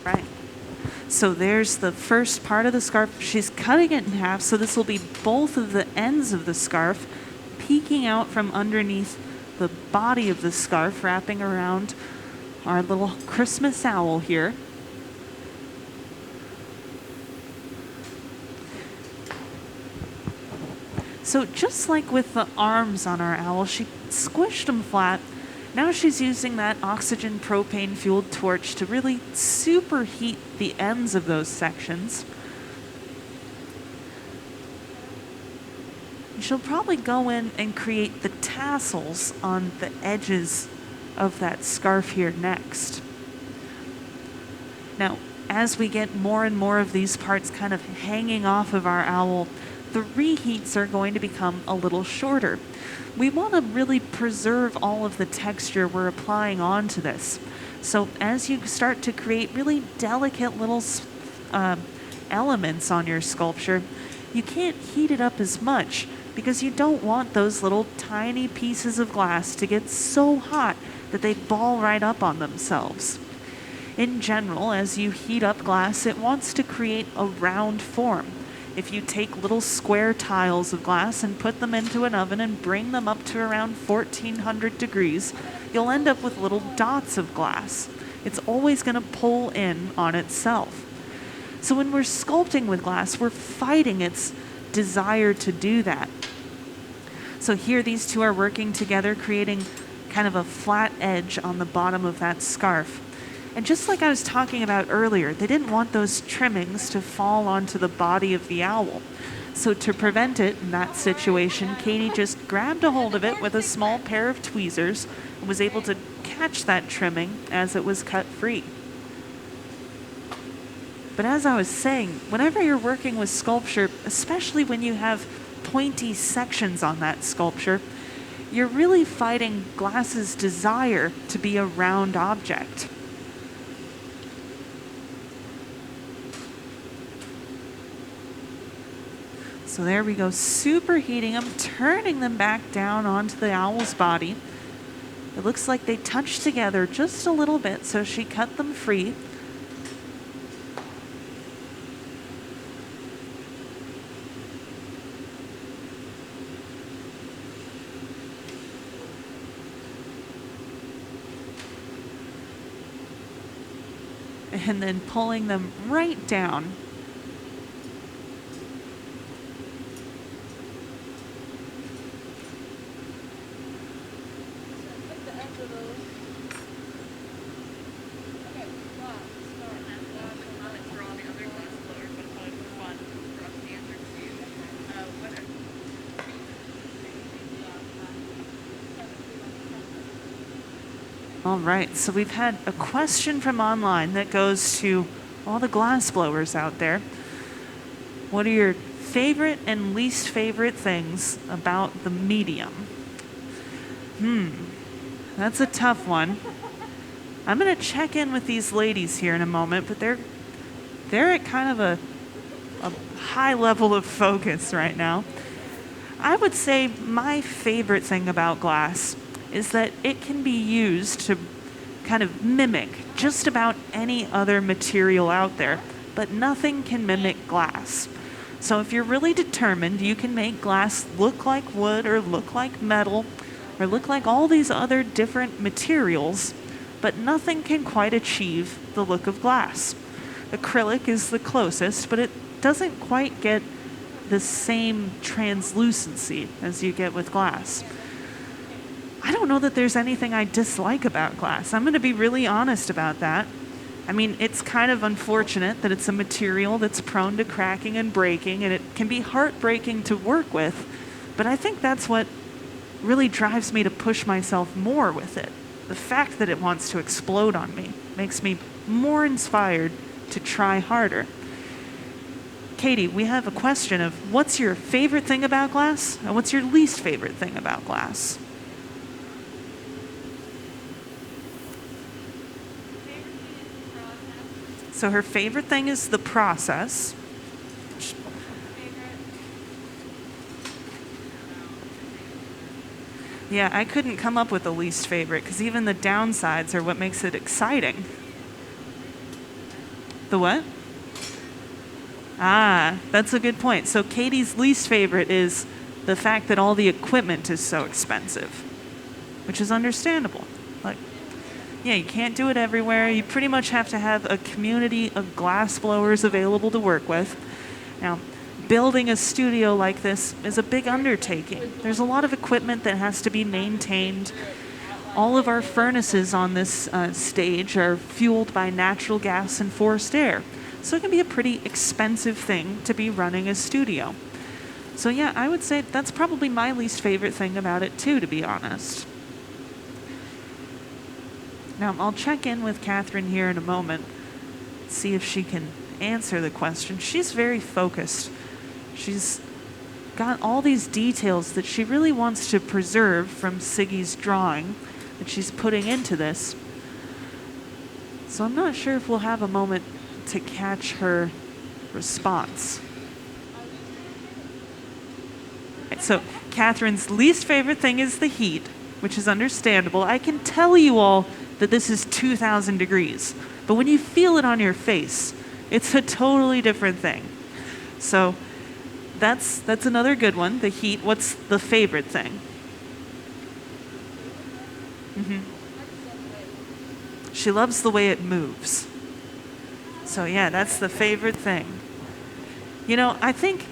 Right. So there's the first part of the scarf. She's cutting it in half, so this will be both of the ends of the scarf peeking out from underneath the body of the scarf, wrapping around our little Christmas owl here. So just like with the arms on our owl, she squished them flat. Now she's using that oxygen propane fueled torch to really superheat the ends of those sections. She'll probably go in and create the tassels on the edges of that scarf here next. Now, as we get more and more of these parts kind of hanging off of our owl, the reheats are going to become a little shorter. We want to really preserve all of the texture we're applying onto this. So as you start to create really delicate little elements on your sculpture, you can't heat it up as much because you don't want those little tiny pieces of glass to get so hot that they ball right up on themselves. In general, as you heat up glass, it wants to create a round form. If you take little square tiles of glass and put them into an oven and bring them up to around 1400 degrees, you'll end up with little dots of glass. It's always going to pull in on itself. So when we're sculpting with glass, we're fighting its desire to do that. So here these two are working together, creating kind of a flat edge on the bottom of that scarf. And just like I was talking about earlier, they didn't want those trimmings to fall onto the body of the owl. So to prevent it in that situation, Katie just grabbed a hold of it with a small pair of tweezers and was able to catch that trimming as it was cut free. But as I was saying, whenever you're working with sculpture, especially when you have pointy sections on that sculpture, you're really fighting glass's desire to be a round object. So there we go, superheating them, turning them back down onto the owl's body. It looks like they touched together just a little bit, so she cut them free. And then pulling them right down. All right, so we've had a question from online that goes to all the glass blowers out there. What are your favorite and least favorite things about the medium? That's a tough one. I'm going to check in with these ladies here in a moment, but they're at kind of a high level of focus right now. I would say my favorite thing about glass is that it can be used to kind of mimic just about any other material out there, but nothing can mimic glass. So if you're really determined, you can make glass look like wood or look like metal or look like all these other different materials, but nothing can quite achieve the look of glass. Acrylic is the closest, but it doesn't quite get the same translucency as you get with glass. I don't know that there's anything I dislike about glass. I'm going to be really honest about that. I mean, it's kind of unfortunate that it's a material that's prone to cracking and breaking, and it can be heartbreaking to work with, but I think that's what really drives me to push myself more with it. The fact that it wants to explode on me makes me more inspired to try harder. Katie, we have a question of what's your favorite thing about glass and what's your least favorite thing about glass? So her favorite thing is the process. Yeah, I couldn't come up with a least favorite because even the downsides are what makes it exciting. The what? Ah, that's a good point. So Katie's least favorite is the fact that all the equipment is so expensive, which is understandable. Like, yeah, you can't do it everywhere. You pretty much have to have a community of glass blowers available to work with. Now, building a studio like this is a big undertaking. There's a lot of equipment that has to be maintained. All of our furnaces on this stage are fueled by natural gas and forced air. So it can be a pretty expensive thing to be running a studio. So yeah, I would say that's probably my least favorite thing about it too, to be honest. Now, I'll check in with Catherine here in a moment, see if she can answer the question. She's very focused. She's got all these details that she really wants to preserve from Siggy's drawing that she's putting into this. So I'm not sure if we'll have a moment to catch her response. So Catherine's least favorite thing is the heat, which is understandable. I can tell you all that this is 2,000 degrees, but when you feel it on your face, it's a totally different thing. So that's another good one, the heat. What's the favorite thing? She loves the way it moves. So yeah, that's the favorite thing. You know, I think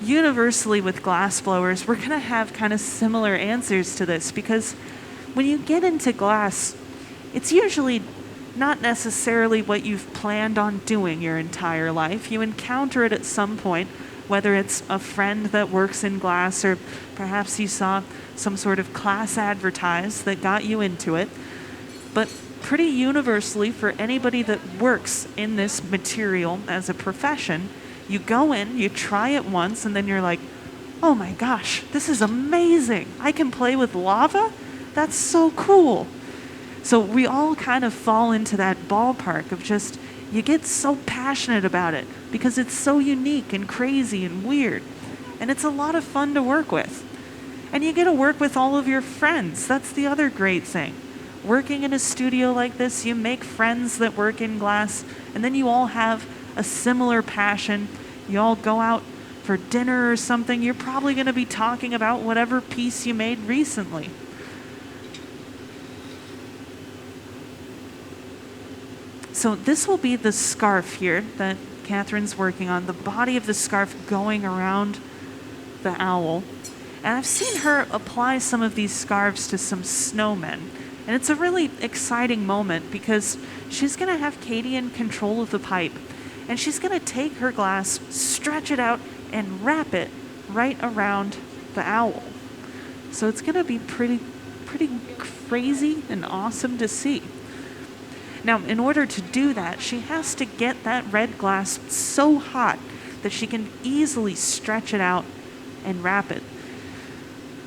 universally with glass blowers, we're going to have kind of similar answers to this because when you get into glass, it's usually not necessarily what you've planned on doing your entire life. You encounter it at some point, whether it's a friend that works in glass or perhaps you saw some sort of class advertised that got you into it. But pretty universally for anybody that works in this material as a profession, you go in, you try it once, and then you're like, oh my gosh, this is amazing. I can play with lava? That's so cool. So we all kind of fall into that ballpark of just, you get so passionate about it because it's so unique and crazy and weird. And it's a lot of fun to work with. And you get to work with all of your friends. That's the other great thing. Working in a studio like this, you make friends that work in glass, and then you all have a similar passion. You all go out for dinner or something. You're probably going to be talking about whatever piece you made recently. So this will be the scarf here that Catherine's working on, the body of the scarf going around the owl. And I've seen her apply some of these scarves to some snowmen. And it's a really exciting moment because she's going to have Katie in control of the pipe. And she's going to take her glass, stretch it out, and wrap it right around the owl. So it's going to be pretty crazy and awesome to see. Now, in order to do that, she has to get that red glass so hot that she can easily stretch it out and wrap it.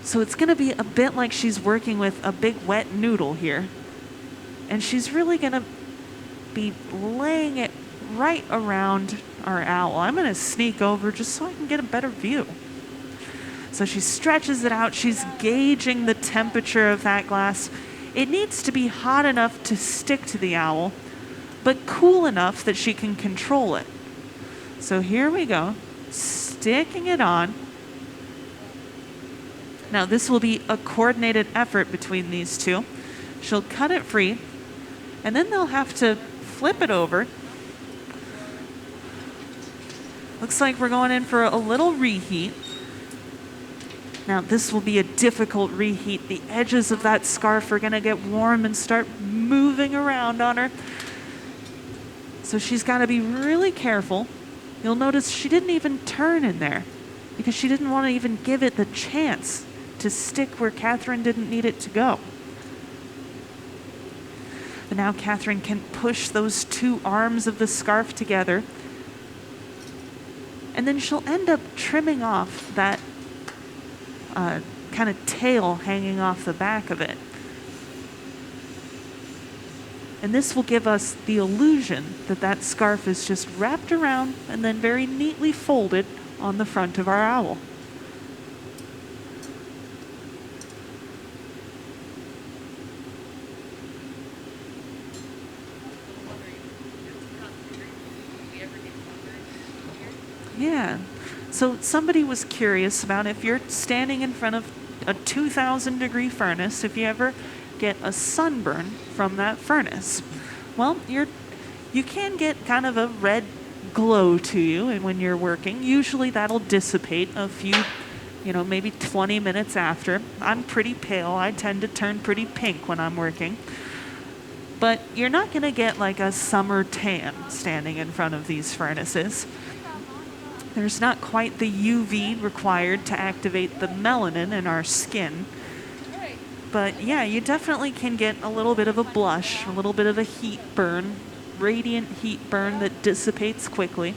So it's going to be a bit like she's working with a big wet noodle here. And she's really going to be laying it right around our owl. I'm going to sneak over just so I can get a better view. So she stretches it out. She's gauging the temperature of that glass. It needs to be hot enough to stick to the owl, but cool enough that she can control it. So here we go, sticking it on. Now this will be a coordinated effort between these two. She'll cut it free, and then they'll have to flip it over. Looks like we're going in for a little reheat. Now this will be a difficult reheat. The edges of that scarf are going to get warm and start moving around on her. So she's got to be really careful. You'll notice she didn't even turn in there because she didn't want to even give it the chance to stick where Catherine didn't need it to go. But now Catherine can push those two arms of the scarf together, and then she'll end up trimming off that kind of tail hanging off the back of it. And this will give us the illusion that that scarf is just wrapped around and then very neatly folded on the front of our owl. Yeah. So somebody was curious about if you're standing in front of a 2,000 degree furnace, if you ever get a sunburn from that furnace. Well, you can get kind of a red glow to you and when you're working. Usually that'll dissipate a few, maybe 20 minutes after. I'm pretty pale. I tend to turn pretty pink when I'm working. But you're not going to get like a summer tan standing in front of these furnaces. There's not quite the UV required to activate the melanin in our skin. But yeah, you definitely can get a little bit of a blush, a little bit of a heat burn, radiant heat burn that dissipates quickly.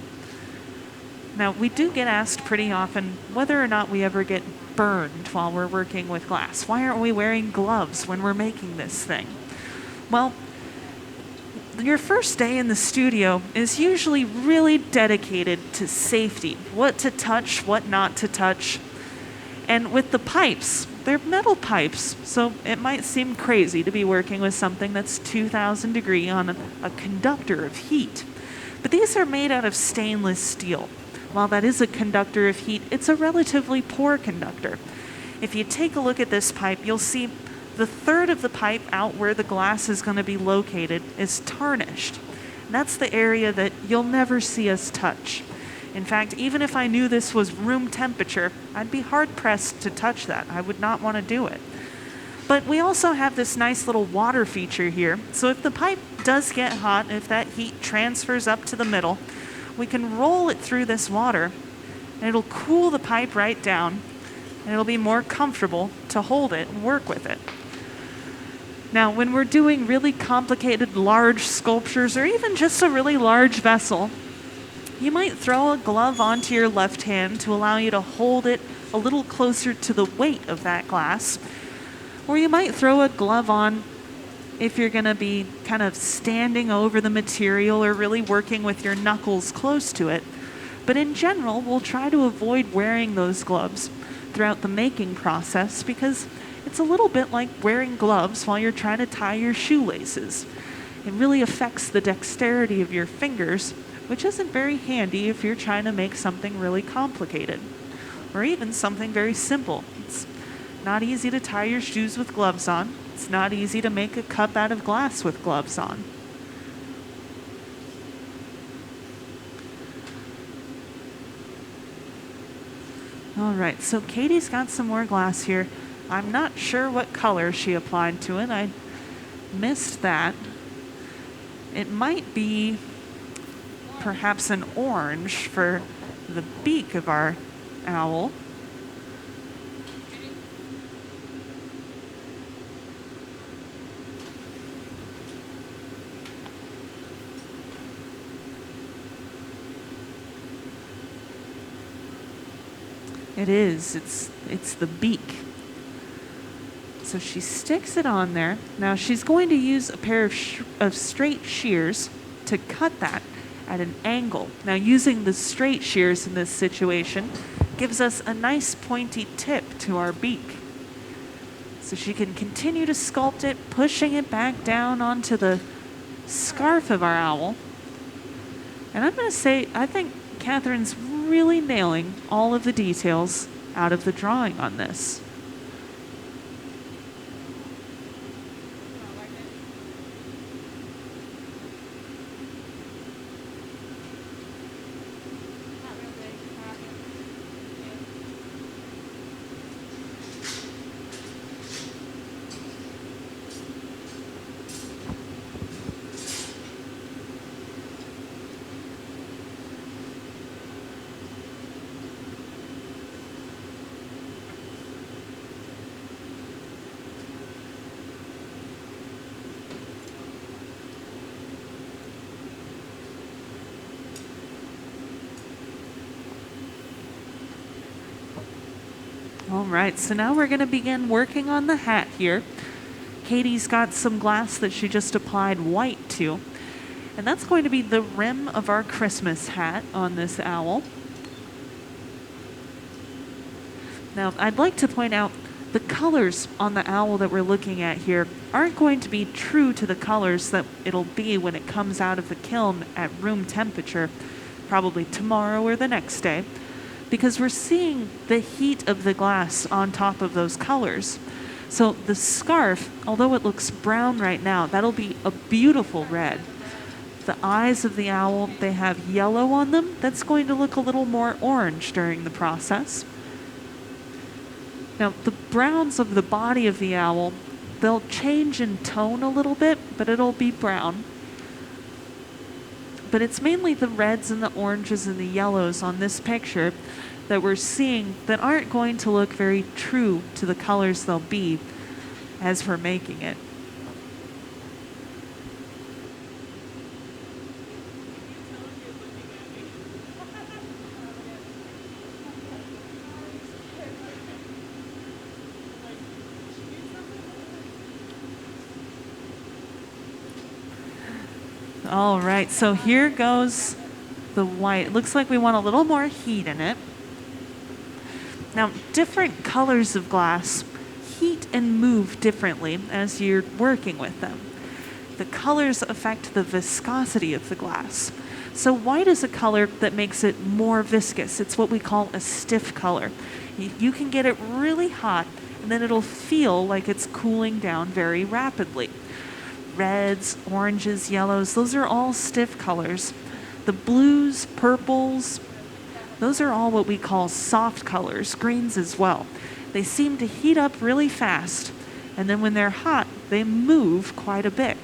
Now, we do get asked pretty often whether or not we ever get burned while we're working with glass. Why aren't we wearing gloves when we're making this thing? Well, your first day in the studio is usually really dedicated to safety, what to touch, what not to touch. And with the pipes, they're metal pipes, so it might seem crazy to be working with something that's 2,000 degree on a conductor of heat. But these are made out of stainless steel. While that is a conductor of heat, it's a relatively poor conductor. If you take a look at this pipe, you'll see the third of the pipe out where the glass is going to be located is tarnished. And that's the area that you'll never see us touch. In fact, even if I knew this was room temperature, I'd be hard-pressed to touch that. I would not want to do it. But we also have this nice little water feature here. So if the pipe does get hot, if that heat transfers up to the middle, we can roll it through this water, and it'll cool the pipe right down, and it'll be more comfortable to hold it and work with it. Now, when we're doing really complicated large sculptures or even just a really large vessel, you might throw a glove onto your left hand to allow you to hold it a little closer to the weight of that glass. Or you might throw a glove on if you're going to be kind of standing over the material or really working with your knuckles close to it. But in general, we'll try to avoid wearing those gloves throughout the making process because it's a little bit like wearing gloves while you're trying to tie your shoelaces. It really affects the dexterity of your fingers, which isn't very handy if you're trying to make something really complicated, or even something very simple. It's not easy to tie your shoes with gloves on. It's not easy to make a cup out of glass with gloves on. All right, so Katie's got some more glass here. I'm not sure what color she applied to it. I missed that. It might be perhaps an orange for the beak of our owl. It is. It's the beak. So she sticks it on there. Now she's going to use a pair of straight shears to cut that at an angle. Now using the straight shears in this situation gives us a nice pointy tip to our beak. So she can continue to sculpt it, pushing it back down onto the scarf of our owl. And I'm going to say, I think Catherine's really nailing all of the details out of the drawing on this. All right, so now we're going to begin working on the hat here. Katie's got some glass that she just applied white to, and that's going to be the rim of our Christmas hat on this owl. Now, I'd like to point out the colors on the owl that we're looking at here aren't going to be true to the colors that it'll be when it comes out of the kiln at room temperature, probably tomorrow or the next day, because we're seeing the heat of the glass on top of those colors. So the scarf, although it looks brown right now, that'll be a beautiful red. The eyes of the owl, they have yellow on them. That's going to look a little more orange during the process. Now, the browns of the body of the owl, they'll change in tone a little bit, but it'll be brown. But it's mainly the reds and the oranges and the yellows on this picture that we're seeing that aren't going to look very true to the colors they'll be as we're making it. All right, so here goes the white. It looks like we want a little more heat in it. Now, different colors of glass heat and move differently as you're working with them. The colors affect the viscosity of the glass. So white is a color that makes it more viscous. It's what we call a stiff color. You can get it really hot, and then it'll feel like it's cooling down very rapidly. Reds, oranges, yellows, those are all stiff colors. The blues, purples, those are all what we call soft colors, greens as well. They seem to heat up really fast, and then when they're hot, they move quite a bit.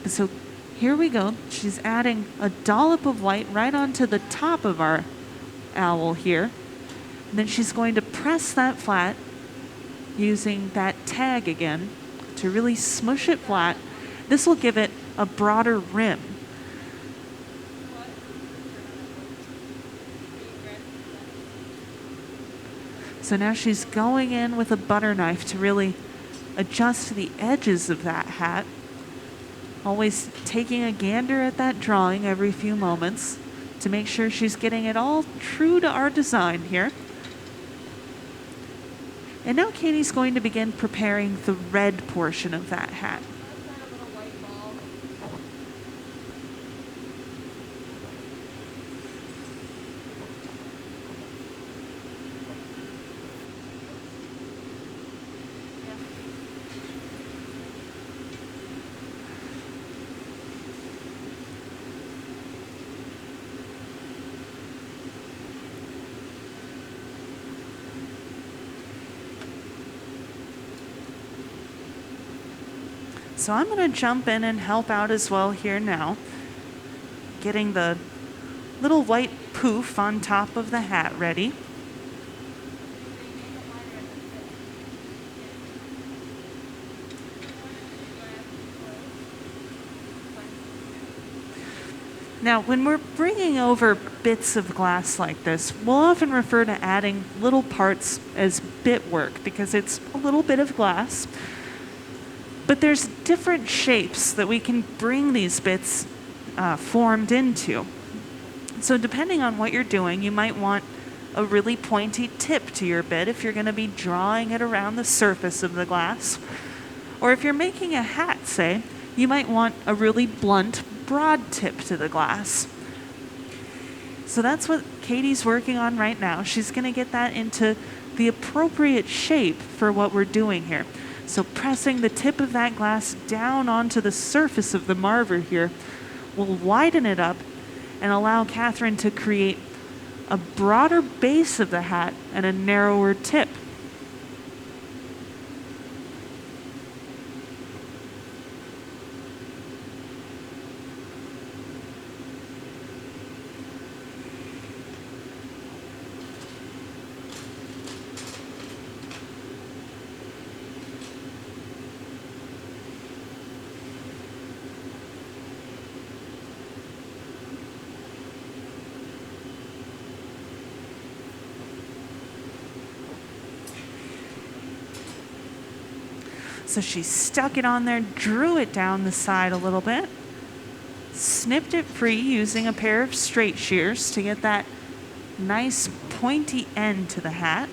So here we go. She's adding a dollop of white right onto the top of our owl here. And then she's going to press that flat using that tag again to really smush it flat. This will give it a broader rim. So now she's going in with a butter knife to really adjust the edges of that hat. Always taking a gander at that drawing every few moments to make sure she's getting it all true to our design here. And now Katie's going to begin preparing the red portion of that hat. So I'm going to jump in and help out as well here now, getting the little white poof on top of the hat ready. Now, when we're bringing over bits of glass like this, we'll often refer to adding little parts as bit work because it's a little bit of glass. But there's different shapes that we can bring these bits formed into. So depending on what you're doing, you might want a really pointy tip to your bit if you're going to be drawing it around the surface of the glass. Or if you're making a hat, say, you might want a really blunt, broad tip to the glass. So that's what Katie's working on right now. She's going to get that into the appropriate shape for what we're doing here. So pressing the tip of that glass down onto the surface of the marver here will widen it up and allow Catherine to create a broader base of the hat and a narrower tip. So she stuck it on there, drew it down the side a little bit, snipped it free using a pair of straight shears to get that nice pointy end to the hat.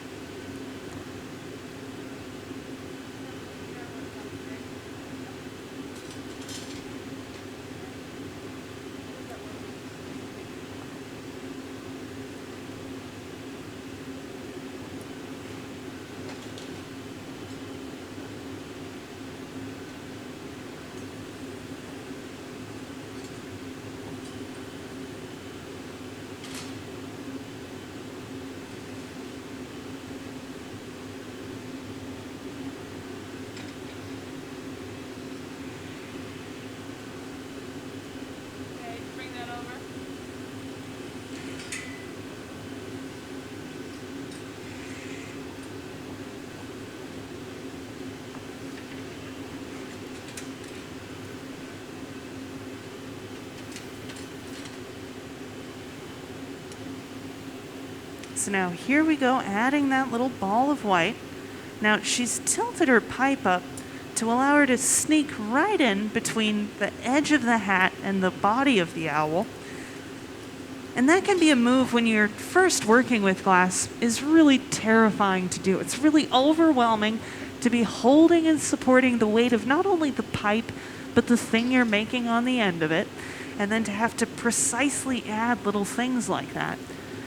So now here we go, adding that little ball of white. Now she's tilted her pipe up to allow her to sneak right in between the edge of the hat and the body of the owl. And that can be a move when you're first working with glass is really terrifying to do. It's really overwhelming to be holding and supporting the weight of not only the pipe, but the thing you're making on the end of it, and then to have to precisely add little things like that.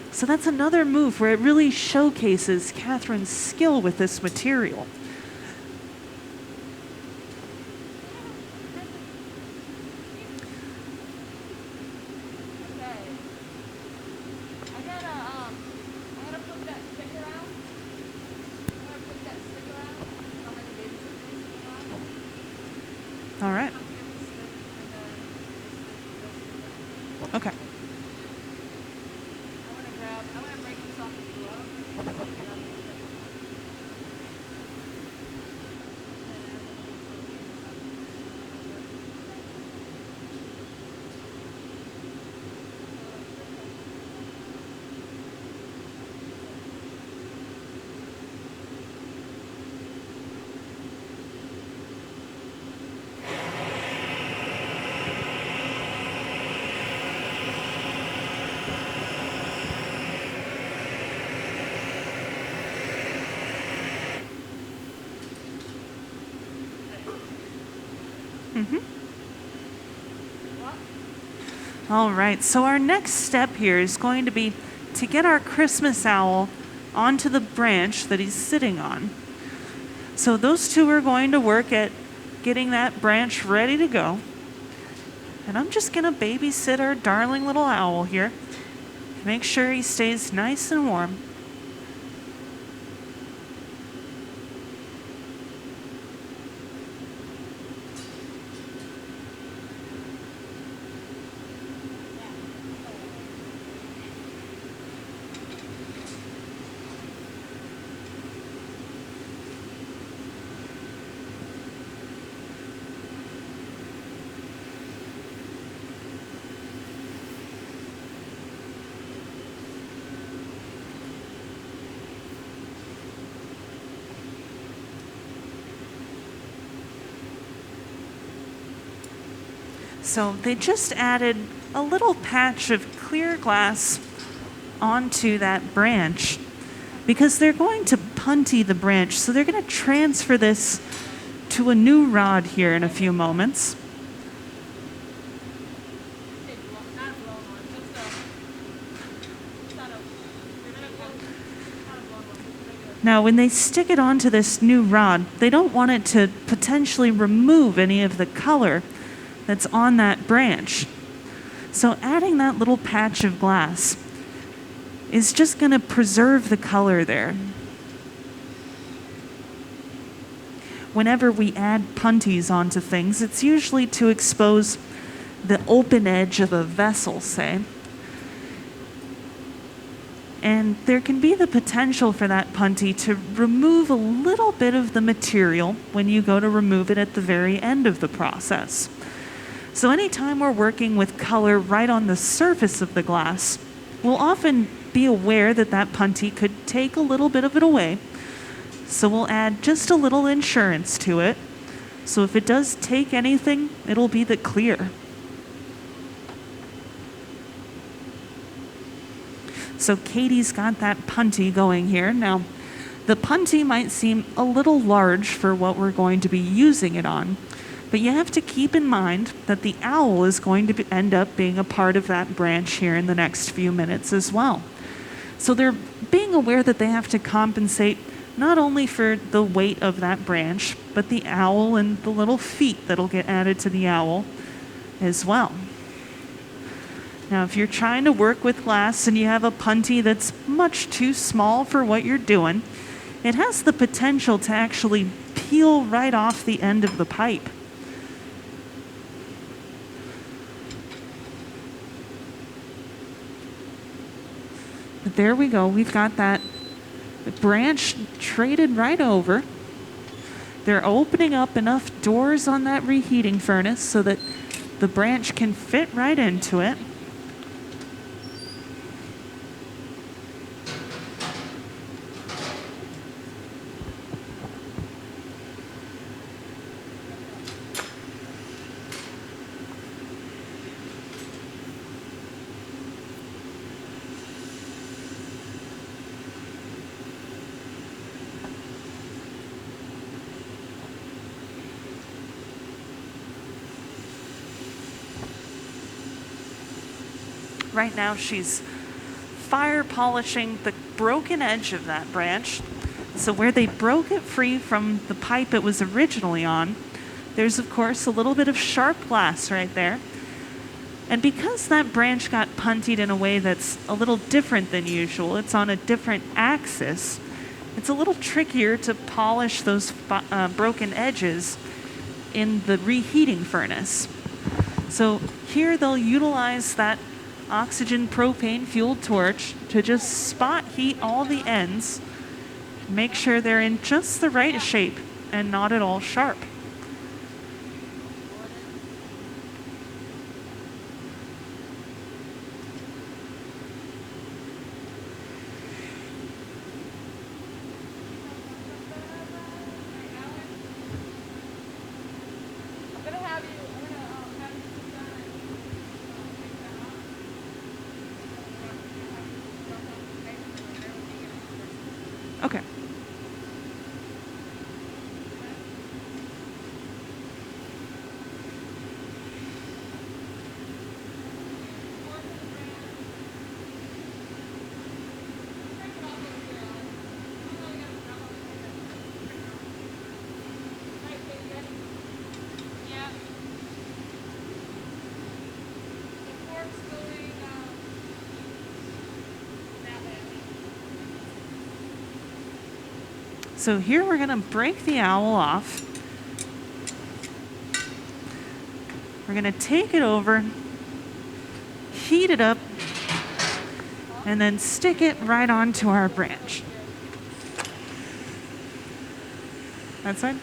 So that's another move where it really showcases Catherine's skill with this material. All right. Okay. All right, so our next step here is going to be to get our Christmas owl onto the branch that he's sitting on. So those two are going to work at getting that branch ready to go. And I'm just going to babysit our darling little owl here. Make sure he stays nice and warm. So they just added a little patch of clear glass onto that branch because they're going to punty the branch. So they're going to transfer this to a new rod here in a few moments. Now, when they stick it onto this new rod, they don't want it to potentially remove any of the color that's on that branch. So adding that little patch of glass is just going to preserve the color there. Whenever we add punties onto things, it's usually to expose the open edge of a vessel, say. And there can be the potential for that punty to remove a little bit of the material when you go to remove it at the very end of the process. So anytime we're working with color right on the surface of the glass, we'll often be aware that that punty could take a little bit of it away. So we'll add just a little insurance to it. So if it does take anything, it'll be the clear. So Katie's got that punty going here. Now, the punty might seem a little large for what we're going to be using it on, but you have to keep in mind that the owl is going to end up being a part of that branch here in the next few minutes as well. So they're being aware that they have to compensate not only for the weight of that branch, but the owl and the little feet that'll get added to the owl as well. Now, if you're trying to work with glass and you have a punty that's much too small for what you're doing, it has the potential to actually peel right off the end of the pipe. But there we go. We've got that branch traded right over. They're opening up enough doors on that reheating furnace so that the branch can fit right into it. Right now she's fire polishing the broken edge of that branch. So where they broke it free from the pipe it was originally on, there's of course a little bit of sharp glass right there. And because that branch got puntied in a way that's a little different than usual, it's on a different axis, it's a little trickier to polish those broken edges in the reheating furnace. So here they'll utilize that oxygen propane fueled torch to just spot heat all the ends, make sure they're in just the right shape and not at all sharp. Okay. So here we're going to break the owl off. We're going to take it over, heat it up, and then stick it right onto our branch. That side?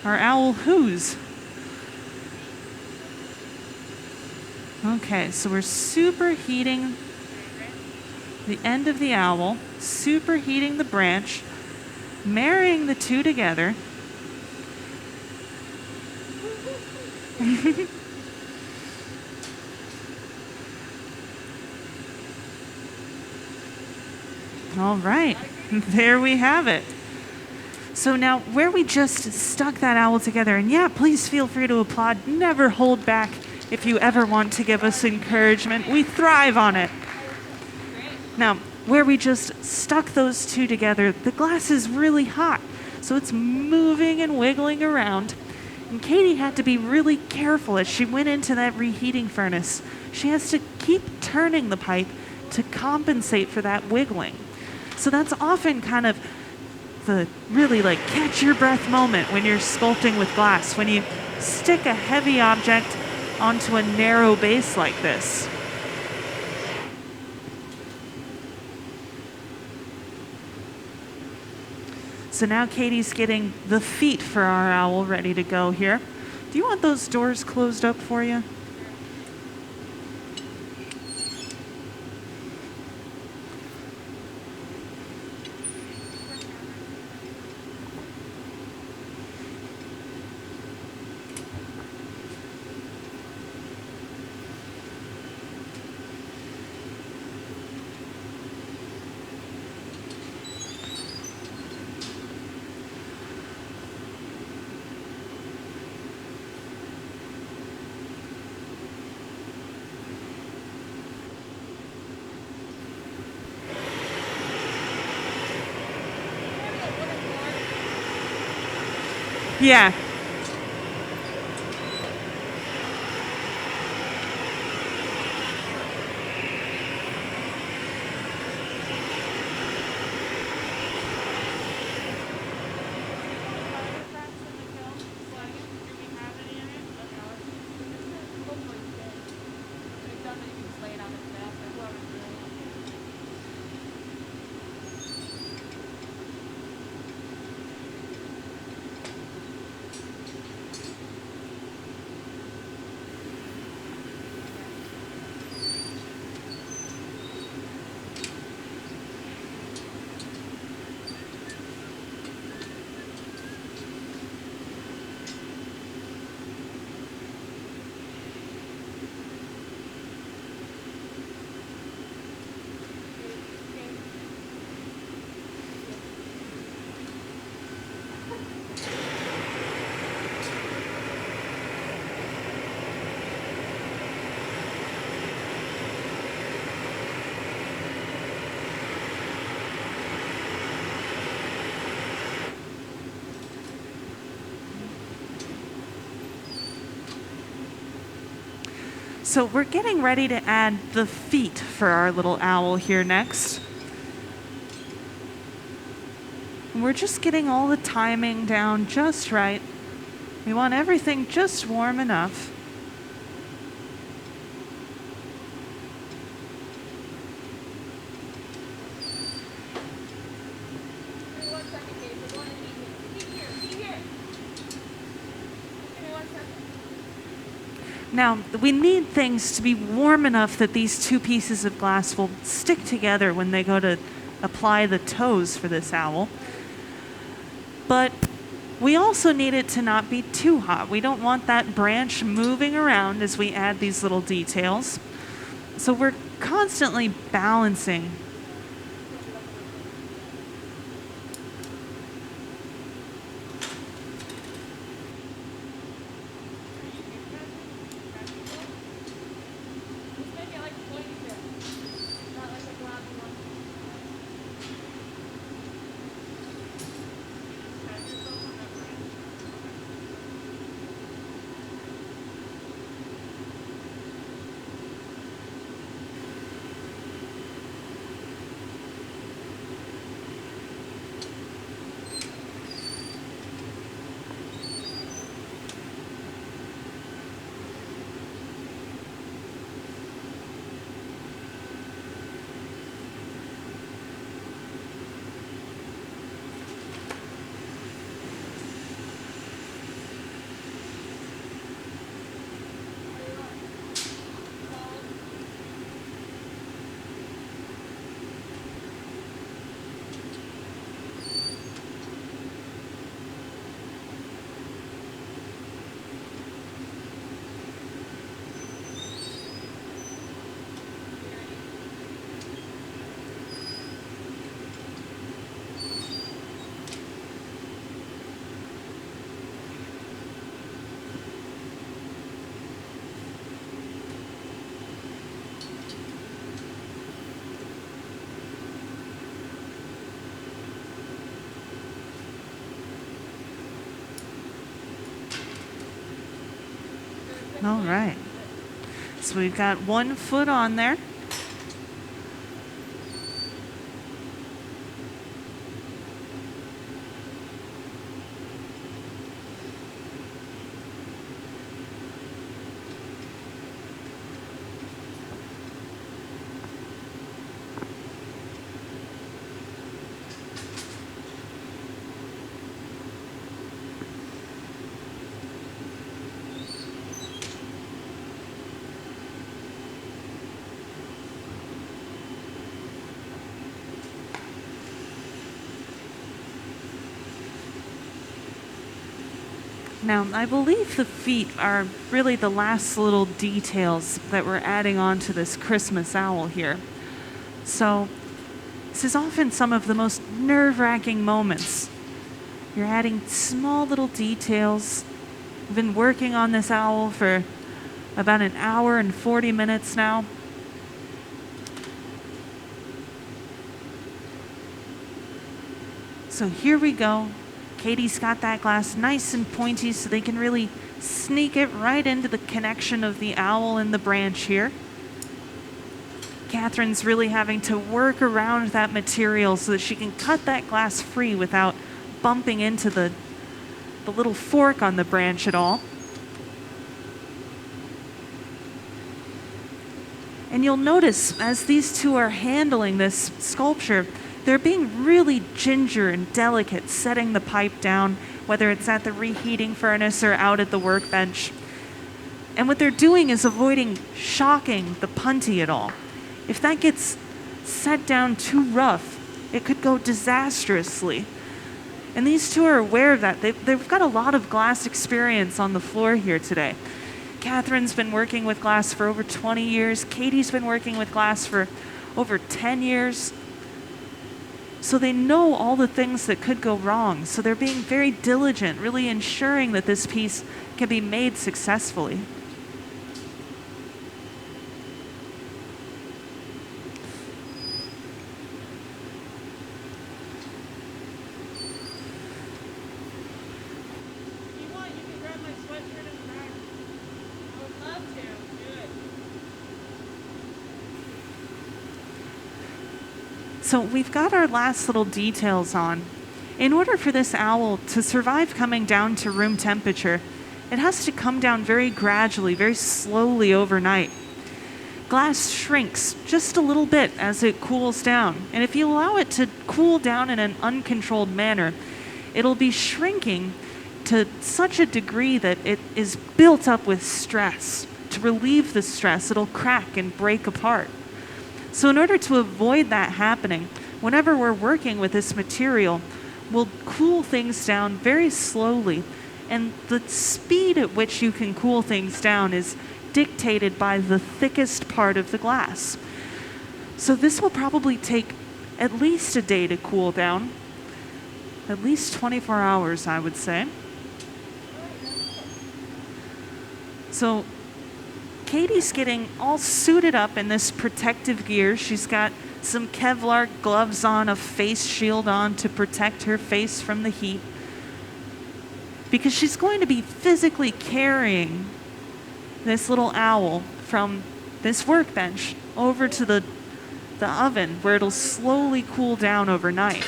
Our owl who's? Okay, so we're superheating the end of the owl, superheating the branch, marrying the two together, All right, there we have it. So now, where we just stuck that owl together, and yeah, please feel free to applaud. Never hold back if you ever want to give us encouragement. We thrive on it. Now, where we just stuck those two together, the glass is really hot, so it's moving and wiggling around. And Katie had to be really careful as she went into that reheating furnace. She has to keep turning the pipe to compensate for that wiggling. So that's often kind of the really like catch your breath moment when you're sculpting with glass, when you stick a heavy object onto a narrow base like this. So now Katie's getting the feet for our owl ready to go here. Do you want those doors closed up for you? Yeah. So we're getting ready to add the feet for our little owl here next. And we're just getting all the timing down just right. We want everything just warm enough. Now, we need things to be warm enough that these two pieces of glass will stick together when they go to apply the toes for this owl. But we also need it to not be too hot. We don't want that branch moving around as we add these little details. So we're constantly balancing. All right. So we've got 1 foot on there. Now, I believe the feet are really the last little details that we're adding on to this Christmas owl here. So, this is often some of the most nerve-wracking moments. You're adding small little details. I've been working on this owl for about an hour and 40 minutes now. So here we go. Katie's got that glass nice and pointy so they can really sneak it right into the connection of the owl and the branch here. Catherine's really having to work around that material so that she can cut that glass free without bumping into the little fork on the branch at all. And you'll notice as these two are handling this sculpture, they're being really ginger and delicate, setting the pipe down, whether it's at the reheating furnace or out at the workbench. And what they're doing is avoiding shocking the punty at all. If that gets set down too rough, it could go disastrously. And these two are aware of that. They've got a lot of glass experience on the floor here today. Catherine's been working with glass for over 20 years. Katie's been working with glass for over 10 years. So they know all the things that could go wrong. So they're being very diligent, really ensuring that this piece can be made successfully. So we've got our last little details on. In order for this owl to survive coming down to room temperature, it has to come down very gradually, very slowly overnight. Glass shrinks just a little bit as it cools down, and if you allow it to cool down in an uncontrolled manner, it'll be shrinking to such a degree that it is built up with stress. To relieve the stress, it'll crack and break apart. So in order to avoid that happening, whenever we're working with this material, we'll cool things down very slowly. And the speed at which you can cool things down is dictated by the thickest part of the glass. So this will probably take at least a day to cool down. At least 24 hours, I would say. So Katie's getting all suited up in this protective gear. She's got some Kevlar gloves on, a face shield on to protect her face from the heat. Because she's going to be physically carrying this little owl from this workbench over to the oven where it'll slowly cool down overnight.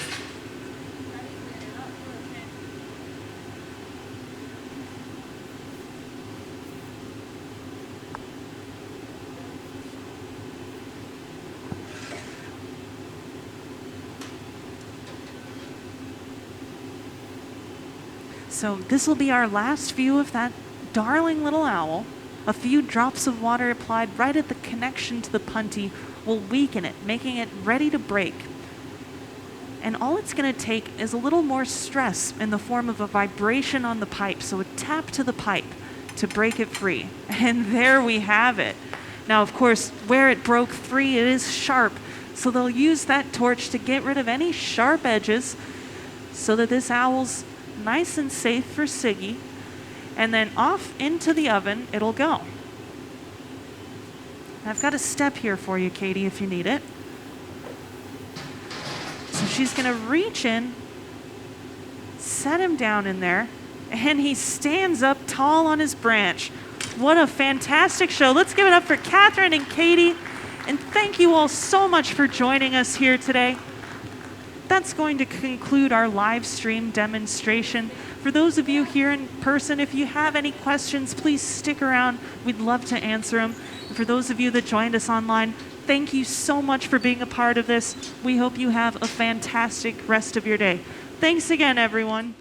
So this will be our last view of that darling little owl. A few drops of water applied right at the connection to the punty will weaken it, making it ready to break. And all it's going to take is a little more stress in the form of a vibration on the pipe, so a tap to the pipe to break it free. And there we have it. Now, of course, where it broke free, it is sharp, so they'll use that torch to get rid of any sharp edges so that this owl's nice and safe for Siggy, and then off into the oven it'll go. I've got a step here for you, Katie, if you need it. So she's going to reach in, set him down in there, and he stands up tall on his branch. What a fantastic show. Let's give it up for Catherine and Katie. And thank you all so much for joining us here today. That's going to conclude our live stream demonstration. For those of you here in person, if you have any questions, please stick around. We'd love to answer them. And for those of you that joined us online, thank you so much for being a part of this. We hope you have a fantastic rest of your day. Thanks again, everyone.